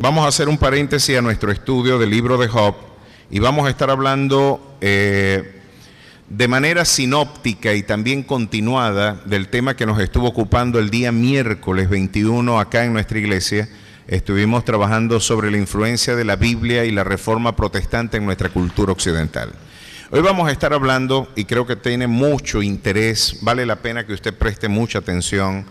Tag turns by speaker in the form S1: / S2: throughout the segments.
S1: vamos a hacer un paréntesis a nuestro estudio del libro de Job y vamos a estar hablando de manera sinóptica y también continuada del tema que nos estuvo ocupando el día miércoles 21 acá en nuestra iglesia. Estuvimos trabajando sobre la influencia de la Biblia y la reforma protestante en nuestra cultura occidental. Hoy vamos a estar hablando, y creo que tiene mucho interés, vale la pena que usted preste mucha atención.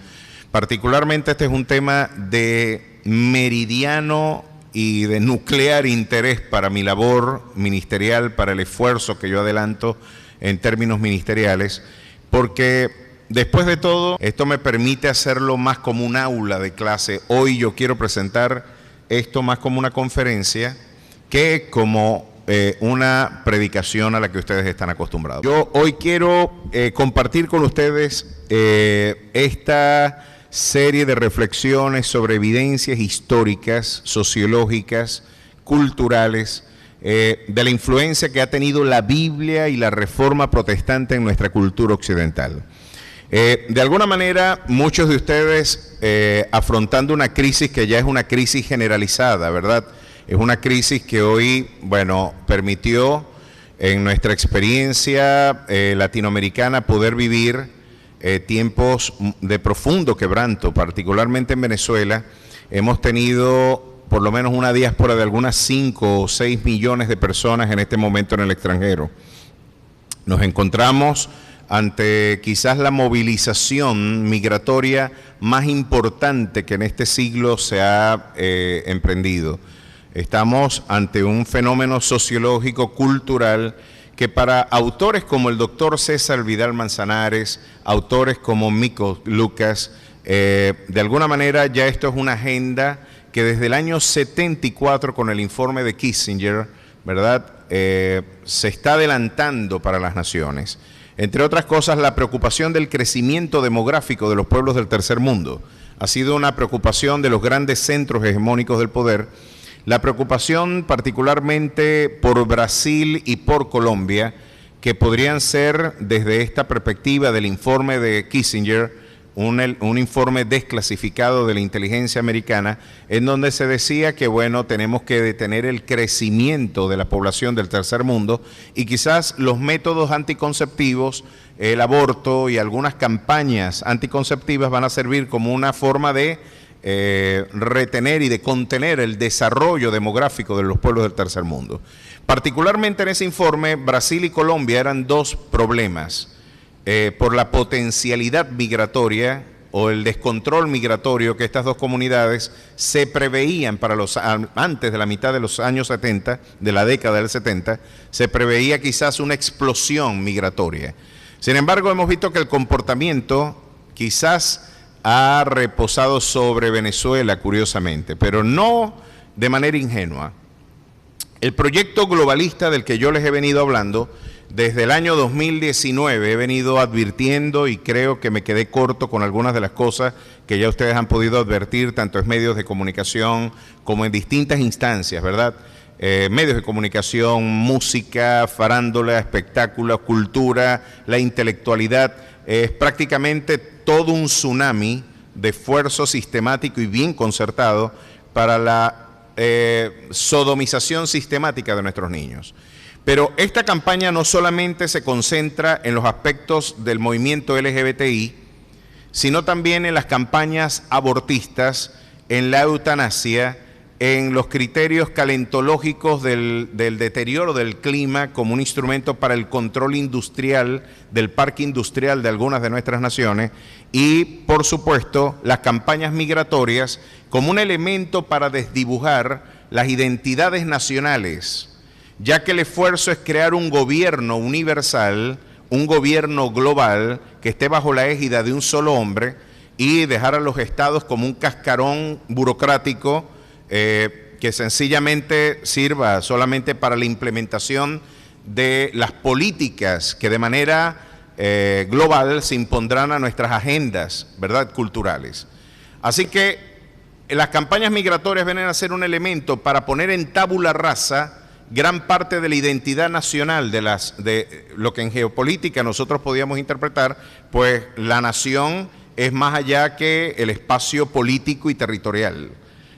S1: Particularmente este es un tema de meridiano y de nuclear interés para mi labor ministerial, para el esfuerzo que yo adelanto en términos ministeriales, porque después de todo, esto me permite hacerlo más como un aula de clase. Hoy yo quiero presentar esto más como una conferencia que como una predicación a la que ustedes están acostumbrados. Yo hoy quiero compartir con ustedes esta serie de reflexiones sobre evidencias históricas, sociológicas, culturales, de la influencia que ha tenido la Biblia y la reforma protestante en nuestra cultura occidental. De alguna manera, muchos de ustedes afrontando una crisis que ya es una crisis generalizada, ¿verdad? Es una crisis que hoy, bueno, permitió en nuestra experiencia latinoamericana poder vivir tiempos de profundo quebranto, particularmente en Venezuela. Hemos tenido por lo menos una diáspora de algunas 5 o 6 millones de personas en este momento en el extranjero. Nos encontramos ante quizás la movilización migratoria más importante que en este siglo se ha emprendido. Estamos ante un fenómeno sociológico, cultural, que para autores como el doctor César Vidal Manzanares, autores como Mico Lucas, de alguna manera ya esto es una agenda que desde el año 74 con el informe de Kissinger, ¿verdad?, se está adelantando para las naciones. Entre otras cosas, la preocupación del crecimiento demográfico de los pueblos del tercer mundo ha sido una preocupación de los grandes centros hegemónicos del poder. La preocupación particularmente por Brasil y por Colombia, que podrían ser desde esta perspectiva del informe de Kissinger, un informe desclasificado de la inteligencia americana, en donde se decía que, bueno, tenemos que detener el crecimiento de la población del tercer mundo y quizás los métodos anticonceptivos, el aborto y algunas campañas anticonceptivas van a servir como una forma de retener y de contener el desarrollo demográfico de los pueblos del tercer mundo. Particularmente en ese informe, Brasil y Colombia eran dos problemas. Por la potencialidad migratoria o el descontrol migratorio que estas dos comunidades se preveían para antes de la mitad de los años 70, de la década del 70, se preveía quizás una explosión migratoria. Sin embargo, hemos visto que el comportamiento quizás ha reposado sobre Venezuela, curiosamente, pero no de manera ingenua. El proyecto globalista del que yo les he venido hablando, desde el año 2019 he venido advirtiendo y creo que me quedé corto con algunas de las cosas que ya ustedes han podido advertir, tanto en medios de comunicación como en distintas instancias, ¿verdad? Medios de comunicación, música, farándula, espectáculos, cultura, la intelectualidad, es prácticamente todo un tsunami de esfuerzo sistemático y bien concertado para la sodomización sistemática de nuestros niños. Pero esta campaña no solamente se concentra en los aspectos del movimiento LGBTI, sino también en las campañas abortistas, en la eutanasia, en los criterios calentológicos del deterioro del clima como un instrumento para el control industrial del parque industrial de algunas de nuestras naciones y, por supuesto, las campañas migratorias como un elemento para desdibujar las identidades nacionales, ya que el esfuerzo es crear un gobierno universal, un gobierno global que esté bajo la égida de un solo hombre y dejar a los estados como un cascarón burocrático que sencillamente sirva solamente para la implementación de las políticas que de manera global se impondrán a nuestras agendas, ¿verdad?, culturales. Así que las campañas migratorias vienen a ser un elemento para poner en tabula rasa gran parte de la identidad nacional de lo que en geopolítica nosotros podíamos interpretar, pues la nación es más allá que el espacio político y territorial.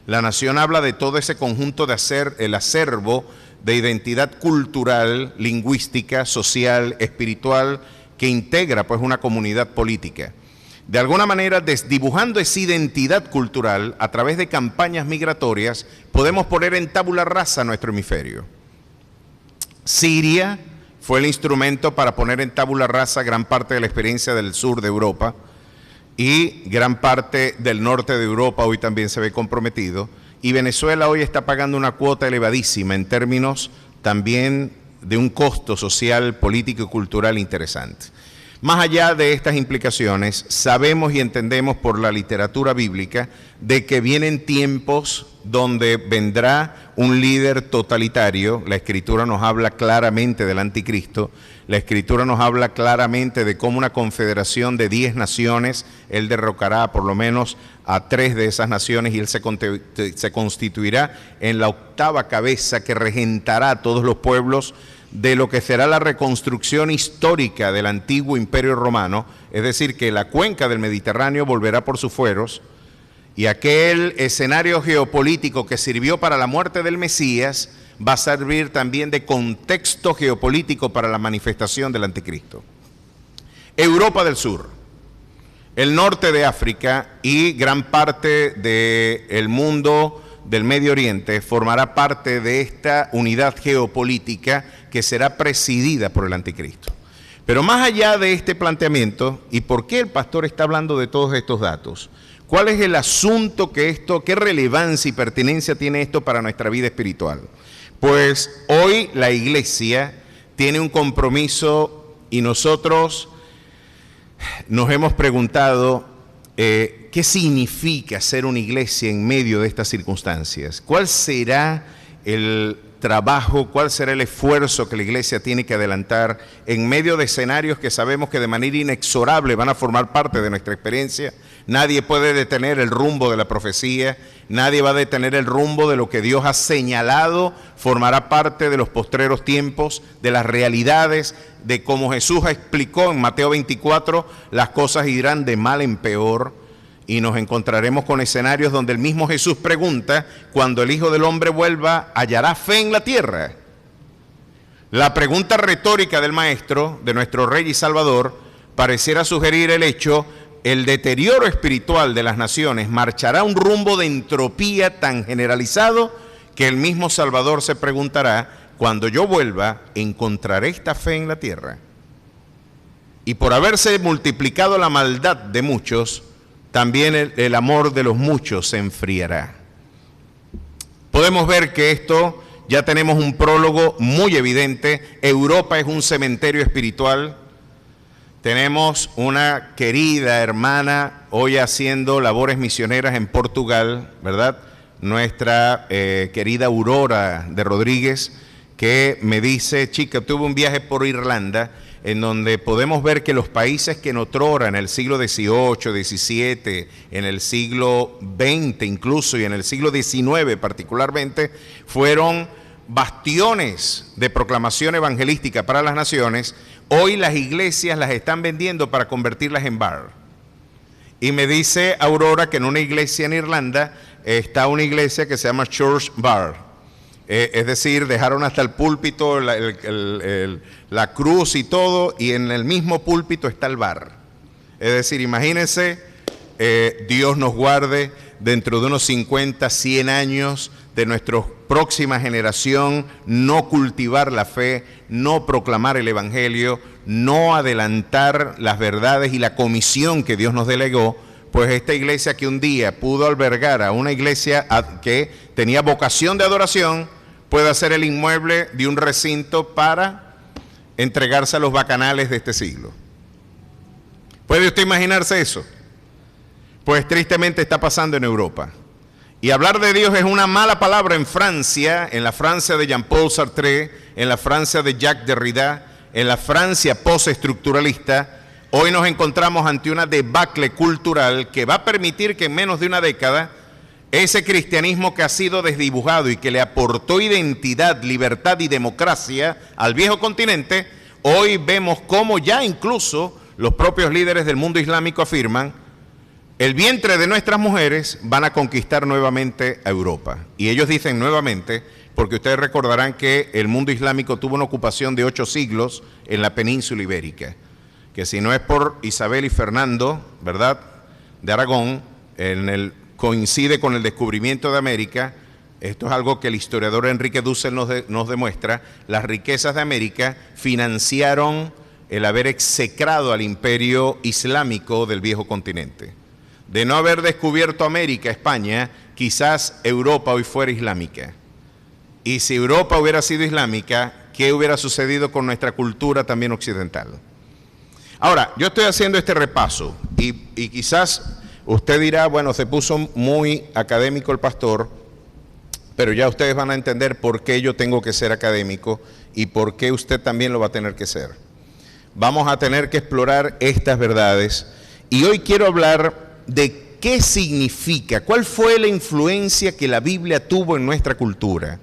S1: La nación habla de todo ese conjunto de el acervo de identidad cultural, lingüística, social, espiritual, que integra pues una comunidad política. De alguna manera, desdibujando esa identidad cultural a través de campañas migratorias, podemos poner en tabula rasa nuestro hemisferio. Siria fue el instrumento para poner en tabula rasa gran parte de la experiencia del sur de Europa, y gran parte del norte de Europa hoy también se ve comprometido, y Venezuela hoy está pagando una cuota elevadísima en términos también de un costo social, político y cultural interesante. Más allá de estas implicaciones, sabemos y entendemos por la literatura bíblica de que vienen tiempos donde vendrá un líder totalitario. La Escritura nos habla claramente del anticristo. La Escritura nos habla claramente de cómo una confederación de 10 naciones, él derrocará por lo menos a 3 de esas naciones y él se constituirá en la 8ª cabeza que regentará a todos los pueblos de lo que será la reconstrucción histórica del antiguo imperio romano, es decir, que la cuenca del Mediterráneo volverá por sus fueros, y aquel escenario geopolítico que sirvió para la muerte del Mesías va a servir también de contexto geopolítico para la manifestación del anticristo. Europa del Sur, el norte de África y gran parte del mundo del Medio Oriente formará parte de esta unidad geopolítica que será presidida por el anticristo. Pero más allá de este planteamiento, ¿y por qué el pastor está hablando de todos estos datos? ¿Cuál es el asunto que esto, qué relevancia y pertinencia tiene esto para nuestra vida espiritual? Pues hoy la iglesia tiene un compromiso y nosotros nos hemos preguntado ¿qué significa ser una iglesia en medio de estas circunstancias? ¿Cuál será el trabajo, cuál será el esfuerzo que la iglesia tiene que adelantar en medio de escenarios que sabemos que de manera inexorable van a formar parte de nuestra experiencia? Nadie puede detener el rumbo de la profecía, nadie va a detener el rumbo de lo que Dios ha señalado, formará parte de los postreros tiempos, de las realidades, de cómo Jesús explicó en Mateo 24, las cosas irán de mal en peor, y nos encontraremos con escenarios donde el mismo Jesús pregunta, cuando el Hijo del Hombre vuelva, ¿hallará fe en la tierra? La pregunta retórica del Maestro, de nuestro Rey y Salvador, pareciera sugerir el hecho, el deterioro espiritual de las naciones marchará un rumbo de entropía tan generalizado que el mismo Salvador se preguntará, cuando yo vuelva, ¿encontraré esta fe en la tierra? Y por haberse multiplicado la maldad de muchos, también el amor de los muchos se enfriará. Podemos ver que esto, ya tenemos un prólogo muy evidente. Europa es un cementerio espiritual. Tenemos una querida hermana hoy haciendo labores misioneras en Portugal, ¿verdad? Nuestra querida Aurora de Rodríguez, que me dice, chica, tuve un viaje por Irlanda, en donde podemos ver que los países que en otrora, en el siglo XVIII, XVII, en el siglo XX incluso y en el siglo XIX particularmente, fueron bastiones de proclamación evangelística para las naciones, hoy las iglesias las están vendiendo para convertirlas en bar. Y me dice Aurora que en una iglesia en Irlanda está una iglesia que se llama Church Bar. Es decir, dejaron hasta el púlpito, la cruz y todo, y en el mismo púlpito está el bar. Es decir, imagínense, Dios nos guarde dentro de unos 50, 100 años de nuestra próxima generación, no cultivar la fe, no proclamar el evangelio, no adelantar las verdades y la comisión que Dios nos delegó, pues esta iglesia que un día pudo albergar a una iglesia que tenía vocación de adoración, puede ser el inmueble de un recinto para entregarse a los bacanales de este siglo. ¿Puede usted imaginarse eso? Pues tristemente está pasando en Europa. Y hablar de Dios es una mala palabra en Francia, en la Francia de Jean-Paul Sartre, en la Francia de Jacques Derrida, en la Francia postestructuralista. Hoy nos encontramos ante una debacle cultural que va a permitir que en menos de una década ese cristianismo que ha sido desdibujado y que le aportó identidad, libertad y democracia al viejo continente, hoy vemos cómo ya incluso los propios líderes del mundo islámico afirman el vientre de nuestras mujeres van a conquistar nuevamente a Europa. Y ellos dicen nuevamente, porque ustedes recordarán que el mundo islámico tuvo una ocupación de 8 siglos en la península ibérica, que si no es por Isabel y Fernando, ¿verdad?, de Aragón, coincide con el descubrimiento de América. Esto es algo que el historiador Enrique Dussel nos demuestra. Las riquezas de América financiaron el haber execrado al imperio islámico del viejo continente. De no haber descubierto América, España, quizás Europa hoy fuera islámica. Y si Europa hubiera sido islámica, ¿qué hubiera sucedido con nuestra cultura también occidental? Ahora, yo estoy haciendo este repaso y quizás usted dirá, bueno, se puso muy académico el pastor, pero ya ustedes van a entender por qué yo tengo que ser académico y por qué usted también lo va a tener que ser. Vamos a tener que explorar estas verdades y hoy quiero hablar de qué significa, cuál fue la influencia que la Biblia tuvo en nuestra cultura.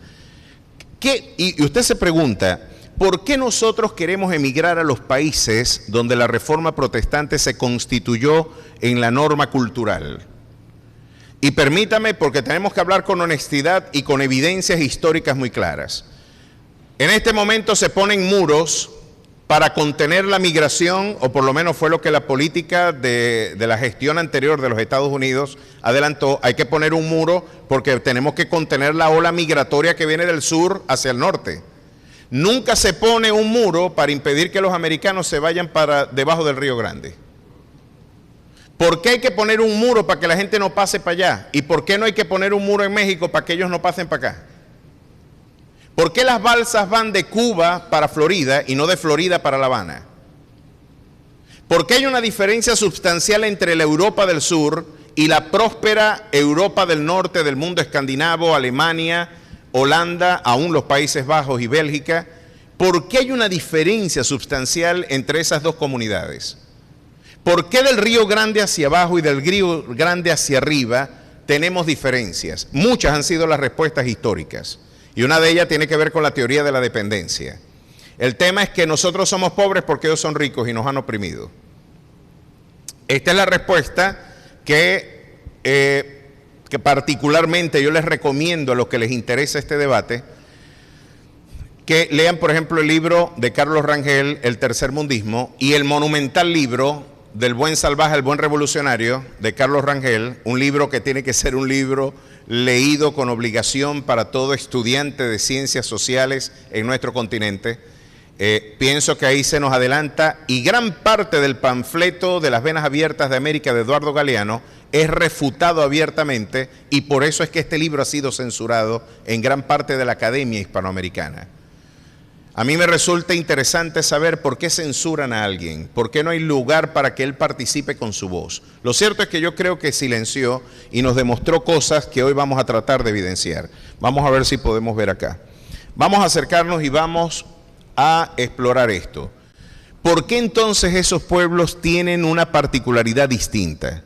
S1: Y usted se pregunta, ¿por qué nosotros queremos emigrar a los países donde la reforma protestante se constituyó en la norma cultural? Y permítame, porque tenemos que hablar con honestidad y con evidencias históricas muy claras. En este momento se ponen muros para contener la migración, o por lo menos fue lo que la política de la gestión anterior de los Estados Unidos adelantó. Hay que poner un muro porque tenemos que contener la ola migratoria que viene del sur hacia el norte. Nunca se pone un muro para impedir que los americanos se vayan para debajo del Río Grande. ¿Por qué hay que poner un muro para que la gente no pase para allá? ¿Y por qué no hay que poner un muro en México para que ellos no pasen para acá? ¿Por qué las balsas van de Cuba para Florida y no de Florida para La Habana? ¿Por qué hay una diferencia sustancial entre la Europa del Sur y la próspera Europa del Norte del mundo escandinavo, Alemania, Holanda, aún los Países Bajos y Bélgica? ¿Por qué hay una diferencia sustancial entre esas dos comunidades? ¿Por qué del Río Grande hacia abajo y del Río Grande hacia arriba tenemos diferencias? Muchas han sido las respuestas históricas. Y una de ellas tiene que ver con la teoría de la dependencia. El tema es que nosotros somos pobres porque ellos son ricos y nos han oprimido. Esta es la respuesta que particularmente yo les recomiendo a los que les interesa este debate, que lean, por ejemplo, el libro de Carlos Rangel, El Tercermundismo, y el monumental libro del Buen Salvaje, el Buen Revolucionario, de Carlos Rangel, un libro que tiene que ser un libro leído con obligación para todo estudiante de ciencias sociales en nuestro continente. Pienso que ahí se nos adelanta, y gran parte del panfleto de las Venas Abiertas de América de Eduardo Galeano es refutado abiertamente, y por eso es que este libro ha sido censurado en gran parte de la academia hispanoamericana. A mí me resulta interesante saber por qué censuran a alguien, por qué no hay lugar para que él participe con su voz. Lo cierto es que yo creo que silenció y nos demostró cosas que hoy vamos a tratar de evidenciar. Vamos a ver si podemos ver acá. Vamos a acercarnos y vamos a explorar esto. ¿Por qué entonces esos pueblos tienen una particularidad distinta?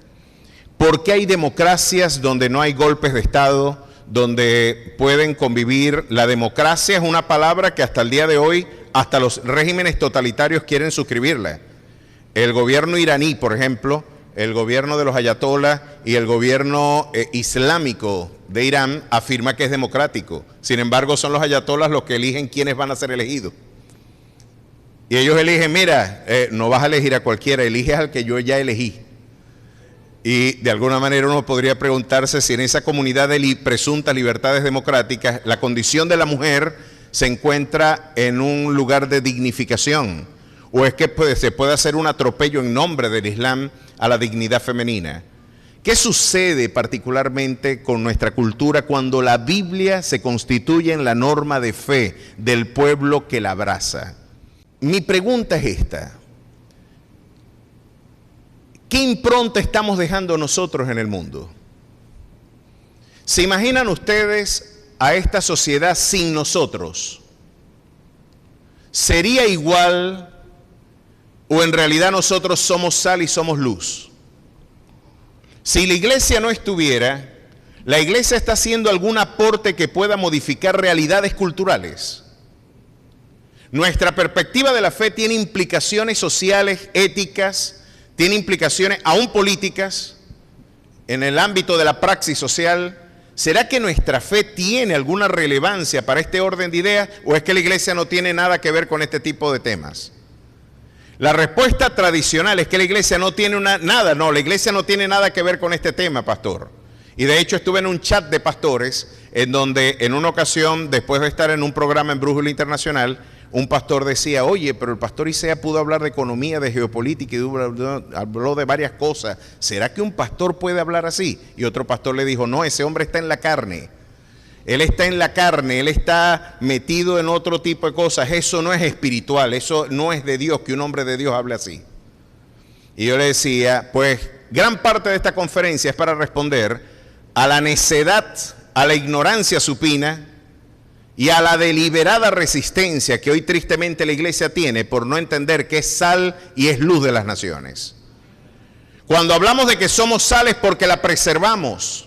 S1: ¿Por qué hay democracias donde no hay golpes de Estado, donde pueden convivir? La democracia es una palabra que hasta el día de hoy, hasta los regímenes totalitarios quieren suscribirla. El gobierno iraní, por ejemplo, el gobierno de los ayatolás y el gobierno islámico de Irán afirma que es democrático. Sin embargo, son los ayatolás los que eligen quiénes van a ser elegidos. Y ellos eligen, mira, no vas a elegir a cualquiera, eliges al que yo ya elegí. Y de alguna manera uno podría preguntarse si en esa comunidad de presuntas libertades democráticas la condición de la mujer se encuentra en un lugar de dignificación, o es que se puede hacer un atropello en nombre del Islam a la dignidad femenina. ¿Qué sucede particularmente con nuestra cultura cuando la Biblia se constituye en la norma de fe del pueblo que la abraza? Mi pregunta es esta: ¿qué impronta estamos dejando nosotros en el mundo? ¿Se imaginan ustedes a esta sociedad sin nosotros? ¿Sería igual o en realidad nosotros somos sal y somos luz? Si la iglesia no estuviera, ¿la iglesia está haciendo algún aporte que pueda modificar realidades culturales? Nuestra perspectiva de la fe tiene implicaciones sociales, éticas, tiene implicaciones aún políticas, en el ámbito de la praxis social, ¿será que nuestra fe tiene alguna relevancia para este orden de ideas o es que la iglesia no tiene nada que ver con este tipo de temas? La respuesta tradicional es que la iglesia no tiene la iglesia no tiene nada que ver con este tema, pastor. Y de hecho estuve en un chat de pastores en donde en una ocasión, después de estar en un programa en Brújula Internacional, un pastor decía, oye, pero el pastor Isaiah pudo hablar de economía, de geopolítica y habló de varias cosas. ¿Será que un pastor puede hablar así? Y otro pastor le dijo, no, ese hombre está en la carne. Él está en la carne, él está metido en otro tipo de cosas. Eso no es espiritual, eso no es de Dios, que un hombre de Dios hable así. Y yo le decía, pues gran parte de esta conferencia es para responder a la necedad, a la ignorancia supina y a la deliberada resistencia que hoy tristemente la iglesia tiene por no entender que es sal y es luz de las naciones. Cuando hablamos de que somos sal es porque la preservamos.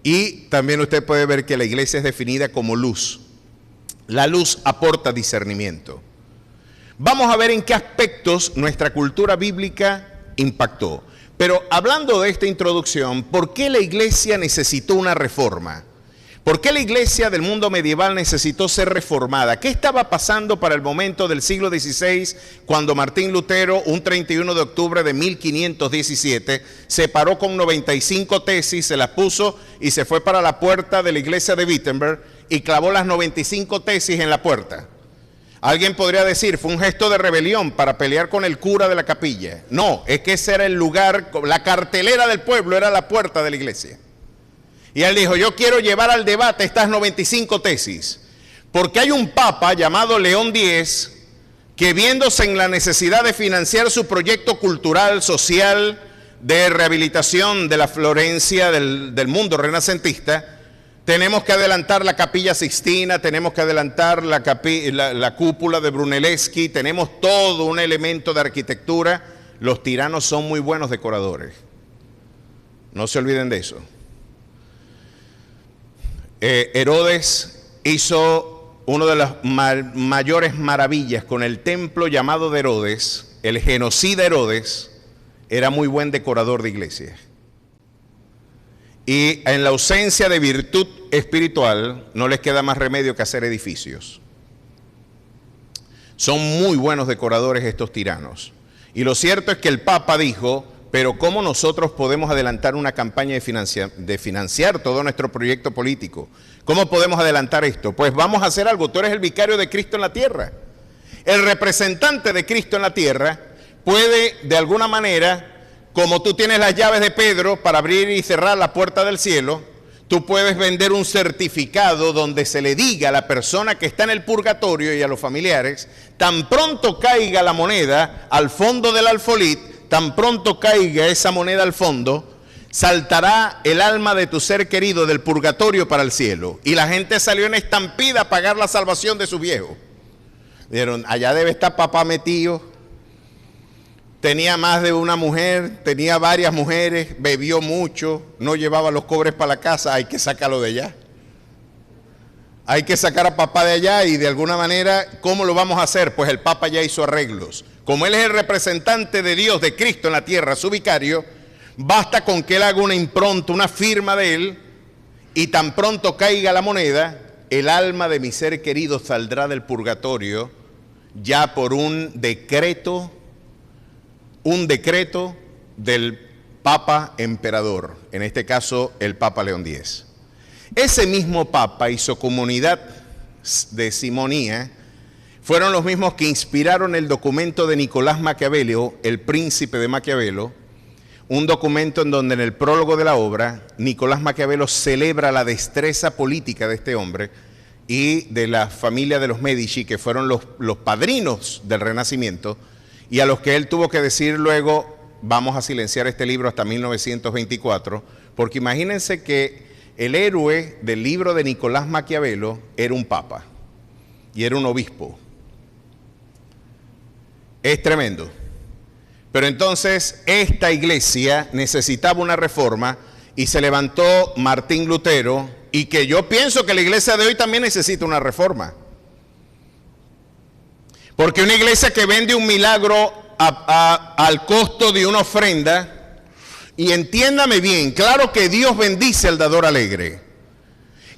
S1: Y también usted puede ver que la iglesia es definida como luz. La luz aporta discernimiento. Vamos a ver en qué aspectos nuestra cultura bíblica impactó. Pero hablando de esta introducción, ¿por qué la iglesia necesitó una reforma? ¿Por qué la iglesia del mundo medieval necesitó ser reformada? ¿Qué estaba pasando para el momento del siglo XVI cuando Martín Lutero, un 31 de octubre de 1517, se paró con 95 tesis, se las puso y se fue para la puerta de la iglesia de Wittenberg y clavó las 95 tesis en la puerta? Alguien podría decir, fue un gesto de rebelión para pelear con el cura de la capilla. No, es que ese era el lugar, la cartelera del pueblo era la puerta de la iglesia. Y él dijo, yo quiero llevar al debate estas 95 tesis, porque hay un papa llamado León X, que viéndose en la necesidad de financiar su proyecto cultural, social, de rehabilitación de la Florencia del mundo renacentista, tenemos que adelantar la Capilla Sixtina, tenemos que adelantar la cúpula de Brunelleschi, tenemos todo un elemento de arquitectura. Los tiranos son muy buenos decoradores, no se olviden de eso. Herodes hizo una de las mayores maravillas con el templo llamado de Herodes. El genocida Herodes era muy buen decorador de iglesias. Y en la ausencia de virtud espiritual no les queda más remedio que hacer edificios. Son muy buenos decoradores estos tiranos. Y lo cierto es que el Papa dijo, pero ¿cómo nosotros podemos adelantar una campaña de financiar todo nuestro proyecto político? ¿Cómo podemos adelantar esto? Pues vamos a hacer algo. Tú eres el vicario de Cristo en la tierra. El representante de Cristo en la tierra puede, de alguna manera, como tú tienes las llaves de Pedro para abrir y cerrar la puerta del cielo, tú puedes vender un certificado donde se le diga a la persona que está en el purgatorio y a los familiares, tan pronto caiga la moneda al fondo del alfolí, tan pronto caiga esa moneda al fondo, saltará el alma de tu ser querido del purgatorio para el cielo. Y la gente salió en estampida a pagar la salvación de su viejo. Dijeron, allá debe estar papá metido. Tenía más de una mujer, tenía varias mujeres, bebió mucho, no llevaba los cobres para la casa, hay que sacarlo de allá. Hay que sacar a papá de allá y de alguna manera, ¿cómo lo vamos a hacer? Pues el Papa ya hizo arreglos. Como él es el representante de Dios, de Cristo en la tierra, su vicario, basta con que él haga una impronta, una firma de él, y tan pronto caiga la moneda, el alma de mi ser querido saldrá del purgatorio ya por un decreto del Papa Emperador, en este caso el Papa León X. Ese mismo Papa y su comunidad de simonía fueron los mismos que inspiraron el documento de Nicolás Maquiavelo, el príncipe de Maquiavelo, un documento en donde en el prólogo de la obra, Nicolás Maquiavelo celebra la destreza política de este hombre y de la familia de los Medici, que fueron los padrinos del Renacimiento, y a los que él tuvo que decir luego, vamos a silenciar este libro hasta 1924, porque imagínense que el héroe del libro de Nicolás Maquiavelo era un papa y era un obispo. Es tremendo. Pero entonces esta iglesia necesitaba una reforma y se levantó Martín Lutero, y que yo pienso que la iglesia de hoy también necesita una reforma. Porque una iglesia que vende un milagro al costo de una ofrenda Y entiéndame bien, claro que Dios bendice al dador alegre.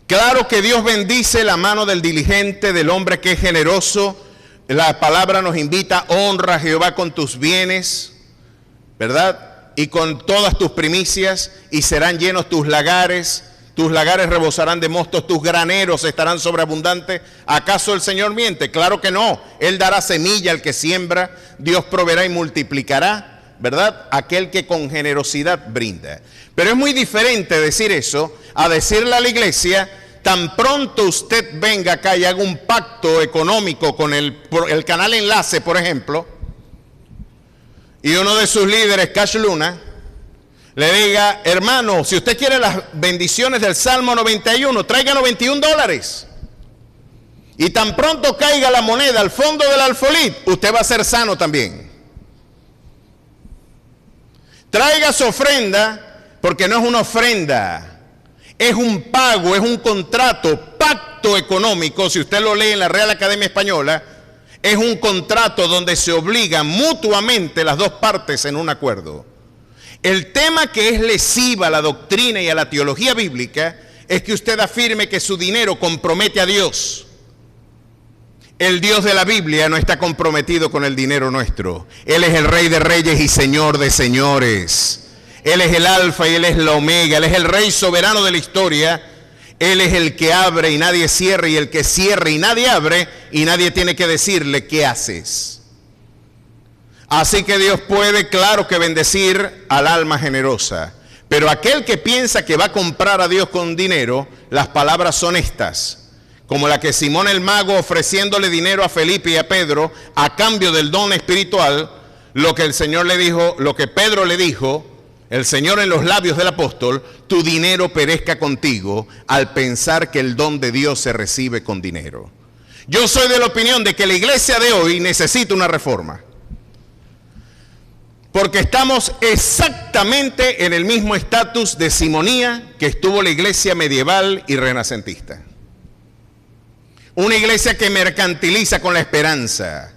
S1: Claro que Dios bendice la mano del diligente, del hombre que es generoso. La palabra nos invita: honra a Jehová con tus bienes, ¿verdad? Y con todas tus primicias, y serán llenos tus lagares rebosarán de mostos, tus graneros estarán sobreabundantes. ¿Acaso el Señor miente? Claro que no. Él dará semilla al que siembra, Dios proveerá y multiplicará, ¿verdad? Aquel que con generosidad brinda. Pero es muy diferente decir eso a decirle a la iglesia: tan pronto usted venga acá y haga un pacto económico con el canal Enlace, por ejemplo, y uno de sus líderes, Cash Luna, le diga: hermano, si usted quiere las bendiciones del Salmo 91, traiga $91. Y tan pronto caiga la moneda al fondo del alfolí, usted va a ser sano también. Traiga su ofrenda, porque no es una ofrenda, es un pago, es un contrato, pacto económico. Si usted lo lee en la Real Academia Española, es un contrato donde se obligan mutuamente las dos partes en un acuerdo. El tema que es lesiva a la doctrina y a la teología bíblica es que usted afirme que su dinero compromete a Dios. El Dios de la Biblia no está comprometido con el dinero nuestro. Él es el Rey de Reyes y Señor de Señores. Él es el Alfa y Él es la Omega. Él es el Rey soberano de la historia. Él es el que abre y nadie cierra, y el que cierra y nadie abre, y nadie tiene que decirle qué haces. Así que Dios puede, claro, que bendecir al alma generosa. Pero aquel que piensa que va a comprar a Dios con dinero, las palabras son estas. Como la que Simón el mago, ofreciéndole dinero a Felipe y a Pedro a cambio del don espiritual, lo que el Señor le dijo, lo que Pedro le dijo, el Señor en los labios del apóstol: tu dinero perezca contigo, al pensar que el don de Dios se recibe con dinero. Yo soy de la opinión de que la iglesia de hoy necesita una reforma. Porque estamos exactamente en el mismo estatus de simonía que estuvo la iglesia medieval y renacentista. Una iglesia que mercantiliza con la esperanza.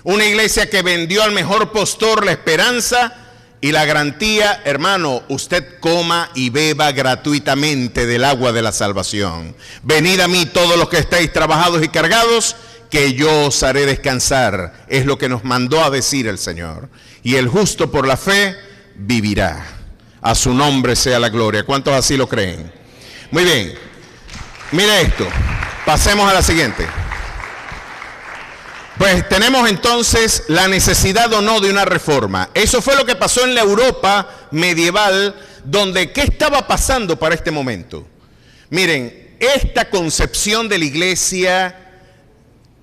S1: Una iglesia que vendió al mejor postor la esperanza y la garantía: hermano, usted coma y beba gratuitamente del agua de la salvación. Venid a mí todos los que estáis trabajados y cargados, que yo os haré descansar. Es lo que nos mandó a decir el Señor. Y el justo por la fe vivirá. A su nombre sea la gloria. ¿Cuántos así lo creen? Muy bien. Mire esto. Pasemos a la siguiente. Pues tenemos entonces la necesidad o no de una reforma. Eso fue lo que pasó en la Europa medieval, donde ¿qué estaba pasando para este momento? Miren, esta concepción de la iglesia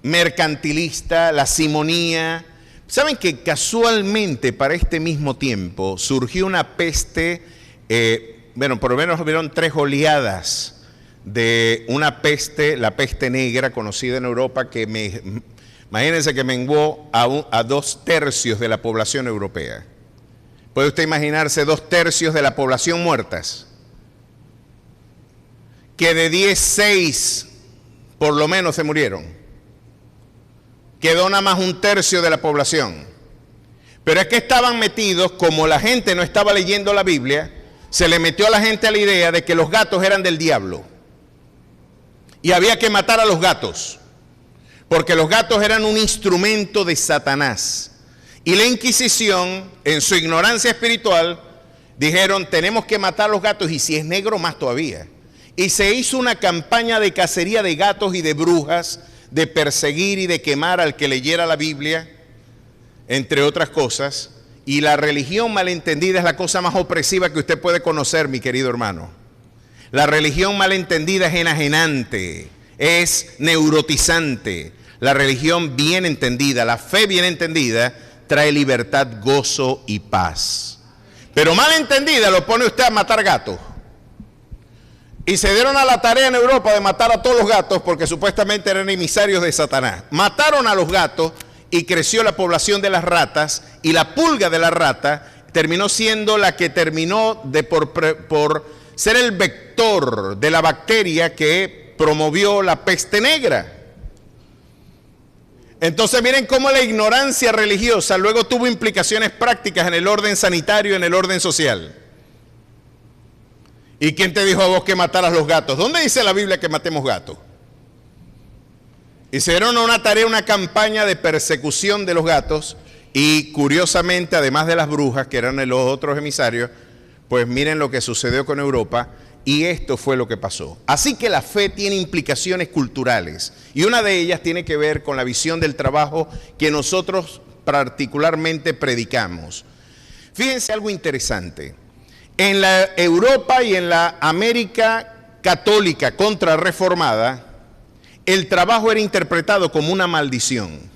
S1: mercantilista, la simonía. ¿Saben que casualmente para este mismo tiempo surgió una peste? Por lo menos hubieron 3 oleadas de una peste, la peste negra, conocida en Europa, que imagínense que menguó a 2/3 de la población europea. ¿Puede usted imaginarse 2/3 de la población muertas? Que de 10, 6 por lo menos se murieron. Quedó nada más 1/3 de la población. Pero es que estaban metidos, como la gente no estaba leyendo la Biblia, se le metió a la gente a la idea de que los gatos eran del diablo. Y había que matar a los gatos, porque los gatos eran un instrumento de Satanás. Y la Inquisición, en su ignorancia espiritual, dijeron: tenemos que matar a los gatos, y si es negro, más todavía. Y se hizo una campaña de cacería de gatos y de brujas, de perseguir y de quemar al que leyera la Biblia, entre otras cosas. Y la religión malentendida es la cosa más opresiva que usted puede conocer, mi querido hermano. La religión malentendida es enajenante, es neurotizante. La religión bien entendida, la fe bien entendida, trae libertad, gozo y paz. Pero mal entendida lo pone usted a matar gatos. Y se dieron a la tarea en Europa de matar a todos los gatos, porque supuestamente eran emisarios de Satanás. Mataron a los gatos y creció la población de las ratas, y la pulga de la rata terminó siendo la que terminó por ser el vector de la bacteria que promovió la peste negra. Entonces miren cómo la ignorancia religiosa luego tuvo implicaciones prácticas en el orden sanitario y en el orden social. ¿Y quién te dijo a vos que mataras los gatos? ¿Dónde dice la Biblia que matemos gatos? Hicieron una tarea, una campaña de persecución de los gatos y curiosamente, además de las brujas, que eran los otros emisarios, pues miren lo que sucedió con Europa y esto fue lo que pasó. Así que la fe tiene implicaciones culturales y una de ellas tiene que ver con la visión del trabajo que nosotros particularmente predicamos. Fíjense algo interesante. En la Europa y en la América católica contrarreformada, el trabajo era interpretado como una maldición.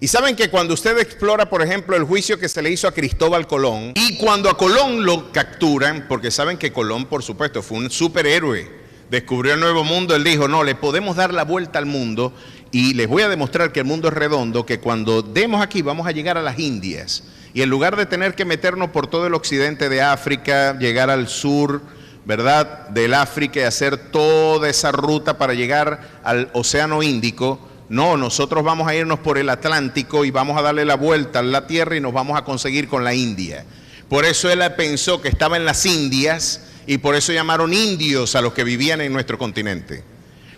S1: Y saben que cuando usted explora, por ejemplo, el juicio que se le hizo a Cristóbal Colón, y cuando a Colón lo capturan, porque saben que Colón, por supuesto, fue un superhéroe, descubrió el Nuevo Mundo, él dijo, no, le podemos dar la vuelta al mundo y les voy a demostrar que el mundo es redondo, que cuando demos aquí vamos a llegar a las Indias. Y en lugar de tener que meternos por todo el occidente de África, llegar al sur, ¿verdad?, del África y hacer toda esa ruta para llegar al Océano Índico, no, nosotros vamos a irnos por el Atlántico y vamos a darle la vuelta a la Tierra y nos vamos a conseguir con la India. Por eso él pensó que estaba en las Indias y por eso llamaron indios a los que vivían en nuestro continente.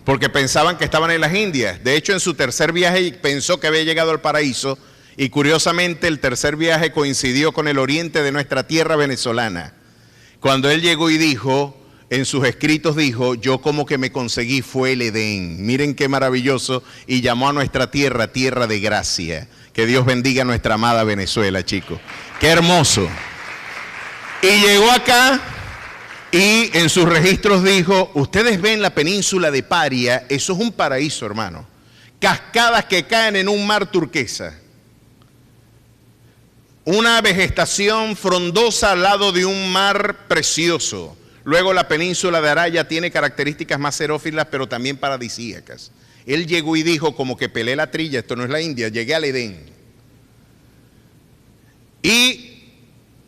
S1: Porque pensaban que estaban en las Indias. De hecho, en su tercer viaje pensó que había llegado al paraíso y curiosamente el tercer viaje coincidió con el oriente de nuestra tierra venezolana. Cuando él llegó y dijo, en sus escritos dijo, yo como que me conseguí fue el Edén. Miren qué maravilloso. Y llamó a nuestra tierra, tierra de gracia. Que Dios bendiga a nuestra amada Venezuela, chicos. Qué hermoso. Y llegó acá y en sus registros dijo, ustedes ven la península de Paria, eso es un paraíso, hermano. Cascadas que caen en un mar turquesa. Una vegetación frondosa al lado de un mar precioso. Luego la península de Araya tiene características más xerófilas, pero también paradisíacas. Él llegó y dijo, como que pelé la trilla, esto no es la India, llegué al Edén. Y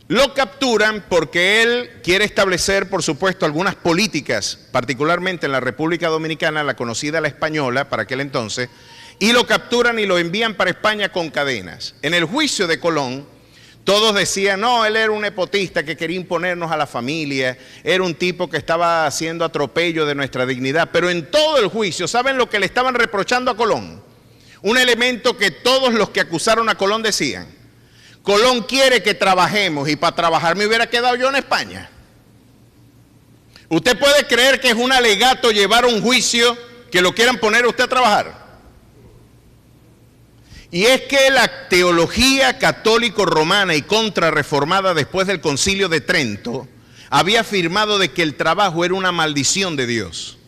S1: lo capturan porque él quiere establecer, por supuesto, algunas políticas, particularmente en la República Dominicana, la conocida la española para aquel entonces, y lo capturan y lo envían para España con cadenas. En el juicio de Colón, todos decían, no, él era un nepotista que quería imponernos a la familia, era un tipo que estaba haciendo atropello de nuestra dignidad, pero en todo el juicio, ¿saben lo que le estaban reprochando a Colón? Un elemento que todos los que acusaron a Colón decían, Colón quiere que trabajemos y para trabajar me hubiera quedado yo en España. ¿Usted puede creer que es un alegato llevar un juicio que lo quieran poner a usted a trabajar? Y es que la teología católico-romana y contrarreformada después del Concilio de Trento había afirmado de que el trabajo era una maldición de Dios.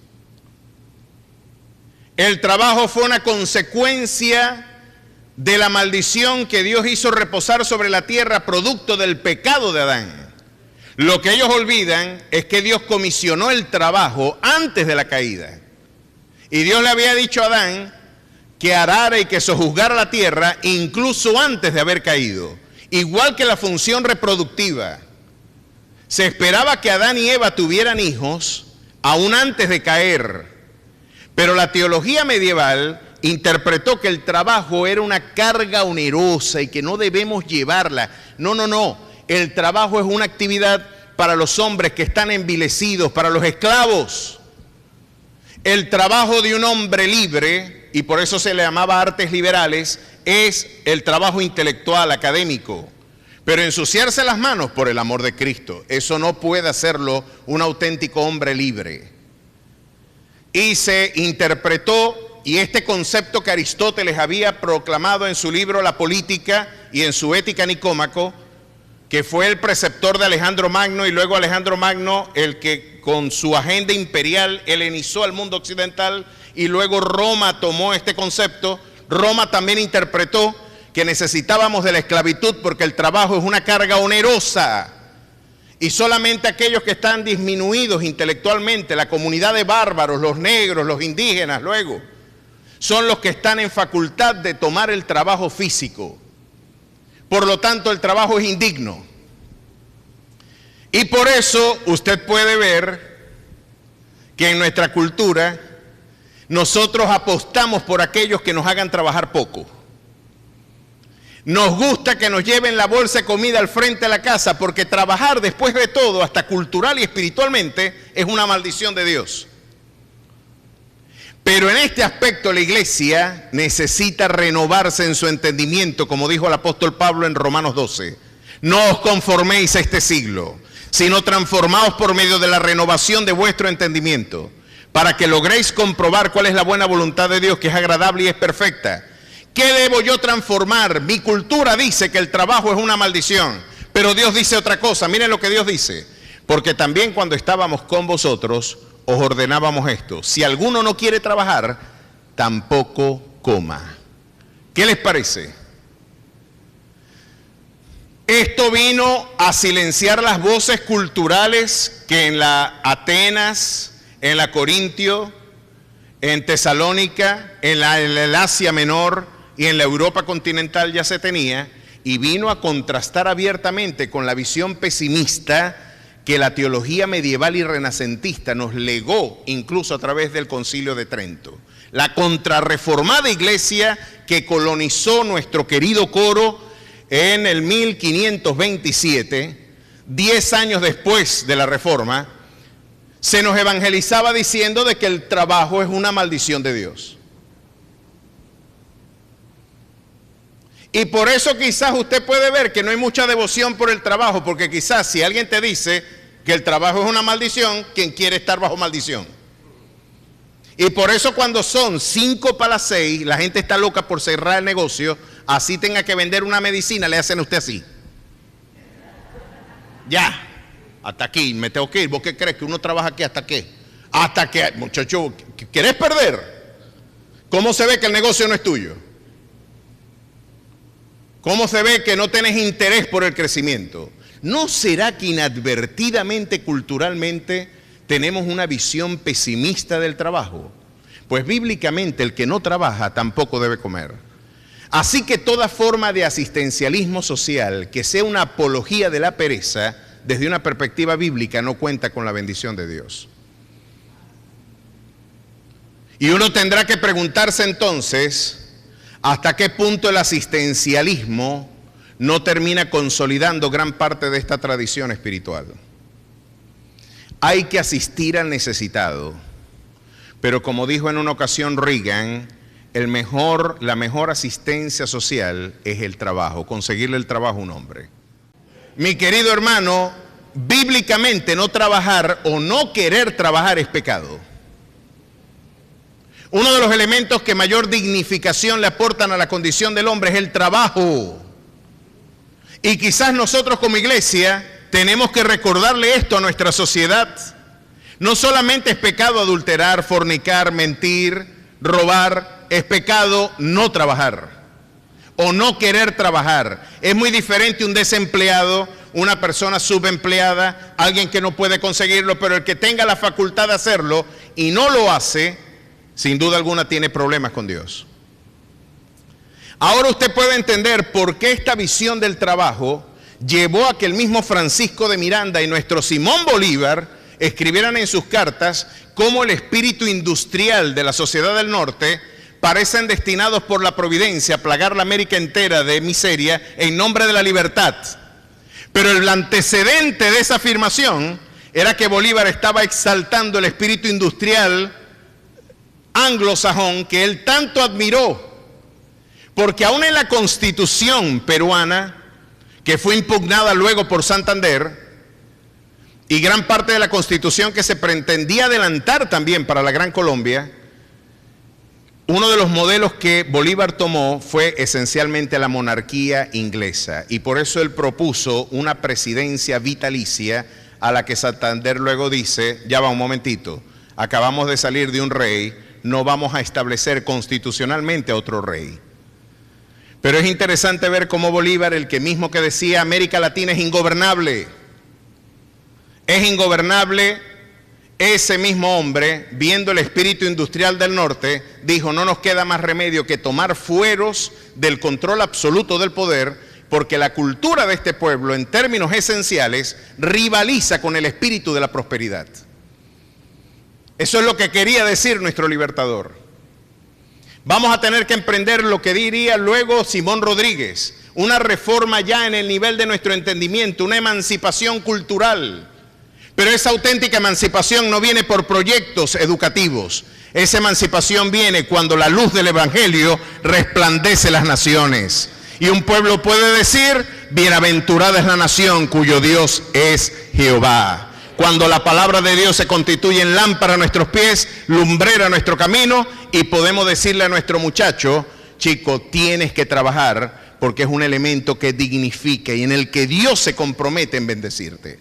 S1: El trabajo fue una consecuencia de la maldición que Dios hizo reposar sobre la tierra producto del pecado de Adán. Lo que ellos olvidan es que Dios comisionó el trabajo antes de la caída. Y Dios le había dicho a Adán que arara y que sojuzgara la tierra incluso antes de haber caído. Igual que la función reproductiva. Se esperaba que Adán y Eva tuvieran hijos aún antes de caer. Pero la teología medieval interpretó que el trabajo era una carga onerosa y que no debemos llevarla. No, no, no. El trabajo es una actividad para los hombres que están envilecidos, para los esclavos. El trabajo de un hombre libre, y por eso se le llamaba artes liberales, es el trabajo intelectual, académico. Pero ensuciarse las manos por el amor de Cristo, eso no puede hacerlo un auténtico hombre libre. Y se interpretó, y este concepto que Aristóteles había proclamado en su libro La Política y en su Ética Nicómaco, que fue el preceptor de Alejandro Magno, y luego Alejandro Magno el que con su agenda imperial helenizó al mundo occidental, y luego Roma tomó este concepto. Roma también interpretó que necesitábamos de la esclavitud porque el trabajo es una carga onerosa y solamente aquellos que están disminuidos intelectualmente, la comunidad de bárbaros, los negros, los indígenas, luego, son los que están en facultad de tomar el trabajo físico. Por lo tanto, el trabajo es indigno. Y por eso usted puede ver que en nuestra cultura nosotros apostamos por aquellos que nos hagan trabajar poco. Nos gusta que nos lleven la bolsa de comida al frente de la casa, porque trabajar, después de todo, hasta cultural y espiritualmente, es una maldición de Dios. Pero en este aspecto la iglesia necesita renovarse en su entendimiento, como dijo el apóstol Pablo en Romanos 12. No os conforméis a este siglo, sino transformaos por medio de la renovación de vuestro entendimiento, para que logréis comprobar cuál es la buena voluntad de Dios, que es agradable y es perfecta. ¿Qué debo yo transformar? Mi cultura dice que el trabajo es una maldición, pero Dios dice otra cosa. Miren lo que Dios dice. Porque también cuando estábamos con vosotros, os ordenábamos esto: si alguno no quiere trabajar, tampoco coma. ¿Qué les parece? Esto vino a silenciar las voces culturales que en la Atenas, en la Corintio, en Tesalónica, en el Asia Menor y en la Europa continental ya se tenía, y vino a contrastar abiertamente con la visión pesimista que la teología medieval y renacentista nos legó incluso a través del Concilio de Trento. La contrarreformada iglesia que colonizó nuestro querido coro en el 1527, 10 años después de la Reforma, se nos evangelizaba diciendo de que el trabajo es una maldición de Dios. Y por eso quizás usted puede ver que no hay mucha devoción por el trabajo, porque quizás si alguien te dice que el trabajo es una maldición, ¿quién quiere estar bajo maldición? Y por eso cuando son 5 para las 6, la gente está loca por cerrar el negocio, así tenga que vender una medicina, le hacen a usted así. Ya, hasta aquí, me tengo que ir. ¿Vos qué crees? ¿Que uno trabaja aquí hasta qué? Hasta que, muchacho, ¿querés perder? ¿Cómo se ve que el negocio no es tuyo? ¿Cómo se ve que no tenés interés por el crecimiento? ¿No será que inadvertidamente, culturalmente, tenemos una visión pesimista del trabajo? Pues bíblicamente el que no trabaja tampoco debe comer. Así que toda forma de asistencialismo social que sea una apología de la pereza, desde una perspectiva bíblica, no cuenta con la bendición de Dios. Y uno tendrá que preguntarse entonces, ¿hasta qué punto el asistencialismo no termina consolidando gran parte de esta tradición espiritual? Hay que asistir al necesitado, pero como dijo en una ocasión Reagan, la mejor asistencia social es el trabajo, conseguirle el trabajo a un hombre. Mi querido hermano, bíblicamente no trabajar o no querer trabajar es pecado. Uno de los elementos que mayor dignificación le aportan a la condición del hombre es el trabajo. Y quizás nosotros como iglesia tenemos que recordarle esto a nuestra sociedad. No solamente es pecado adulterar, fornicar, mentir, robar, es pecado no trabajar o no querer trabajar. Es muy diferente un desempleado, una persona subempleada, alguien que no puede conseguirlo, pero el que tenga la facultad de hacerlo y no lo hace, sin duda alguna tiene problemas con Dios. Ahora usted puede entender por qué esta visión del trabajo llevó a que el mismo Francisco de Miranda y nuestro Simón Bolívar escribieran en sus cartas cómo el espíritu industrial de la sociedad del norte parecen destinados por la providencia a plagar la América entera de miseria en nombre de la libertad. Pero el antecedente de esa afirmación era que Bolívar estaba exaltando el espíritu industrial anglosajón que él tanto admiró, porque aún en la Constitución peruana, que fue impugnada luego por Santander, y gran parte de la Constitución que se pretendía adelantar también para la Gran Colombia, uno de los modelos que Bolívar tomó fue esencialmente la monarquía inglesa, y por eso él propuso una presidencia vitalicia a la que Santander luego dice, ya va un momentito, acabamos de salir de un rey, no vamos a establecer constitucionalmente a otro rey. Pero es interesante ver cómo Bolívar, el que mismo que decía América Latina es ingobernable, ese mismo hombre, viendo el espíritu industrial del norte, dijo, no nos queda más remedio que tomar fueros del control absoluto del poder, porque la cultura de este pueblo, en términos esenciales, rivaliza con el espíritu de la prosperidad. Eso es lo que quería decir nuestro libertador. Vamos a tener que emprender lo que diría luego Simón Rodríguez, una reforma ya en el nivel de nuestro entendimiento, una emancipación cultural. Pero esa auténtica emancipación no viene por proyectos educativos. Esa emancipación viene cuando la luz del Evangelio resplandece las naciones. Y un pueblo puede decir, bienaventurada es la nación cuyo Dios es Jehová. Cuando la palabra de Dios se constituye en lámpara a nuestros pies, lumbrera a nuestro camino, y podemos decirle a nuestro muchacho, chico, tienes que trabajar porque es un elemento que dignifica y en el que Dios se compromete en bendecirte.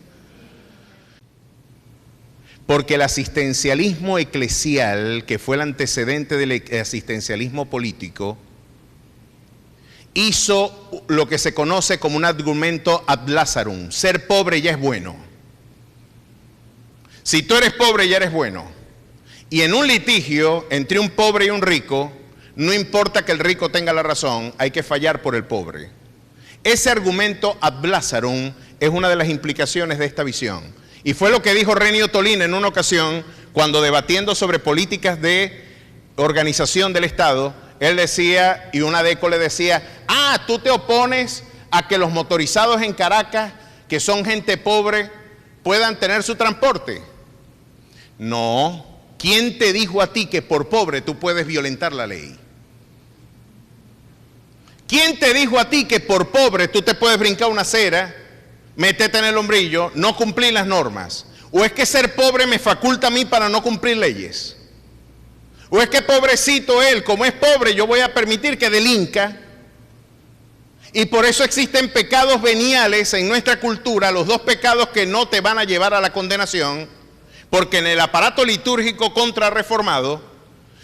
S1: Porque el asistencialismo eclesial, que fue el antecedente del asistencialismo político, hizo lo que se conoce como un argumento ad lazarum. Ser pobre ya es bueno. Si tú eres pobre ya eres bueno. Y en un litigio entre un pobre y un rico, no importa que el rico tenga la razón, hay que fallar por el pobre. Ese argumento ad lazarum es una de las implicaciones de esta visión. Y fue lo que dijo Renio Tolina en una ocasión, cuando debatiendo sobre políticas de organización del Estado, él decía, y una deco le decía, tú te opones a que los motorizados en Caracas, que son gente pobre, puedan tener su transporte. No, ¿quién te dijo a ti que por pobre tú puedes violentar la ley? ¿Quién te dijo a ti que por pobre tú te puedes brincar una acera, métete en el hombrillo, no cumplir las normas? ¿O es que ser pobre me faculta a mí para no cumplir leyes? ¿O es que pobrecito él, como es pobre, yo voy a permitir que delinca? Y por eso existen pecados veniales en nuestra cultura, los dos pecados que no te van a llevar a la condenación, porque en el aparato litúrgico contrarreformado,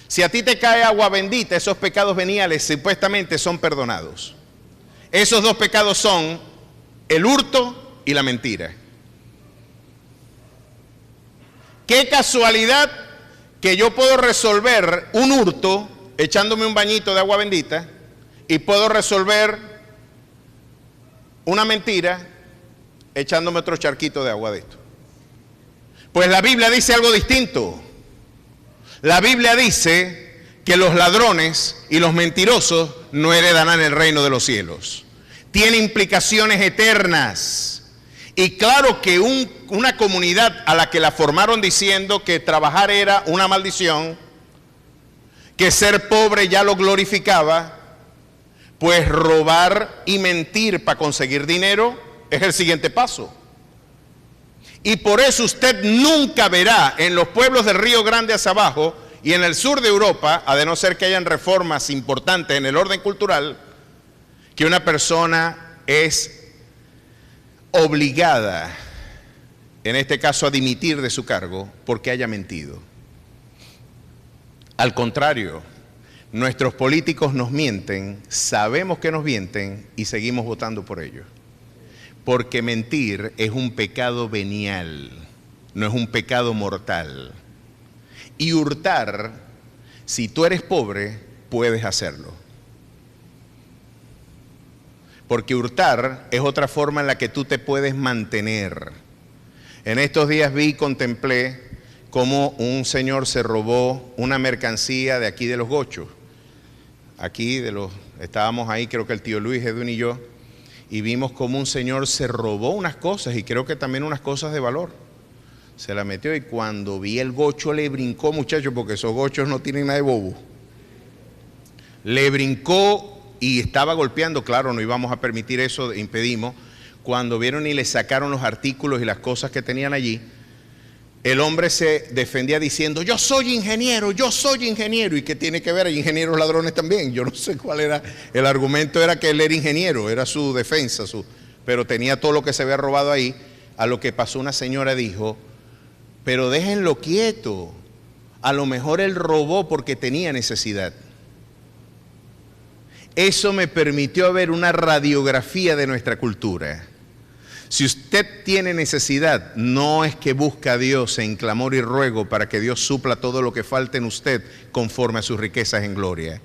S1: si a ti te cae agua bendita, esos pecados veniales supuestamente son perdonados. Esos dos pecados son el hurto y la mentira. Qué casualidad que yo puedo resolver un hurto echándome un bañito de agua bendita y puedo resolver una mentira echándome otro charquito de agua de esto. Pues la Biblia dice algo distinto. La Biblia dice que los ladrones y los mentirosos no heredarán el reino de los cielos. Tiene implicaciones eternas. Y claro que una comunidad a la que la formaron diciendo que trabajar era una maldición, que ser pobre ya lo glorificaba, pues robar y mentir para conseguir dinero es el siguiente paso. Y por eso usted nunca verá en los pueblos del Río Grande hacia abajo y en el sur de Europa, a de no ser que hayan reformas importantes en el orden cultural, que una persona es obligada, en este caso, a dimitir de su cargo porque haya mentido. Al contrario, nuestros políticos nos mienten, sabemos que nos mienten y seguimos votando por ellos. Porque mentir es un pecado venial, no es un pecado mortal. Y hurtar, si tú eres pobre, puedes hacerlo. Porque hurtar es otra forma en la que tú te puedes mantener. En estos días vi y contemplé cómo un señor se robó una mercancía de aquí de Los Gochos. Estábamos ahí, creo que el tío Luis, Edwin y yo, y vimos cómo un señor se robó unas cosas, y creo que también unas cosas de valor. Se la metió y cuando vi el gocho le brincó, muchachos, porque esos gochos no tienen nada de bobo. Le brincó y estaba golpeando, claro, no íbamos a permitir eso, impedimos. Cuando vieron y le sacaron los artículos y las cosas que tenían allí, el hombre se defendía diciendo, yo soy ingeniero, ¿y qué tiene que ver? Hay ingenieros ladrones también. Yo no sé cuál era, el argumento era que él era ingeniero, era su defensa, pero tenía todo lo que se había robado ahí. A lo que pasó una señora dijo, pero déjenlo quieto, a lo mejor él robó porque tenía necesidad. Eso me permitió ver una radiografía de nuestra cultura. Si usted tiene necesidad, no es que busca a Dios en clamor y ruego para que Dios supla todo lo que falta en usted conforme a sus riquezas en gloria.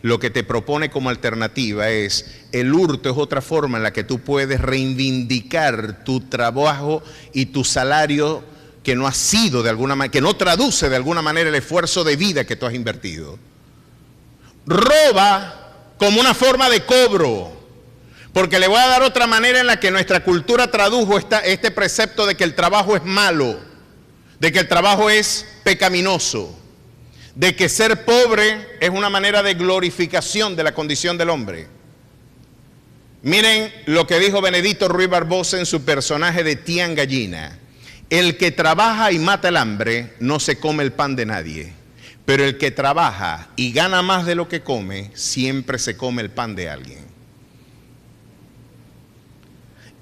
S1: Lo que te propone como alternativa es, el hurto es otra forma en la que tú puedes reivindicar tu trabajo y tu salario que no ha sido de alguna manera, que no traduce de alguna manera el esfuerzo de vida que tú has invertido. Roba como una forma de cobro. Porque le voy a dar otra manera en la que nuestra cultura tradujo este precepto de que el trabajo es malo, de que el trabajo es pecaminoso, de que ser pobre es una manera de glorificación de la condición del hombre. Miren lo que dijo Benedito Ruiz Barbosa en su personaje de Tian Gallina. El que trabaja y mata el hambre no se come el pan de nadie, pero el que trabaja y gana más de lo que come siempre se come el pan de alguien.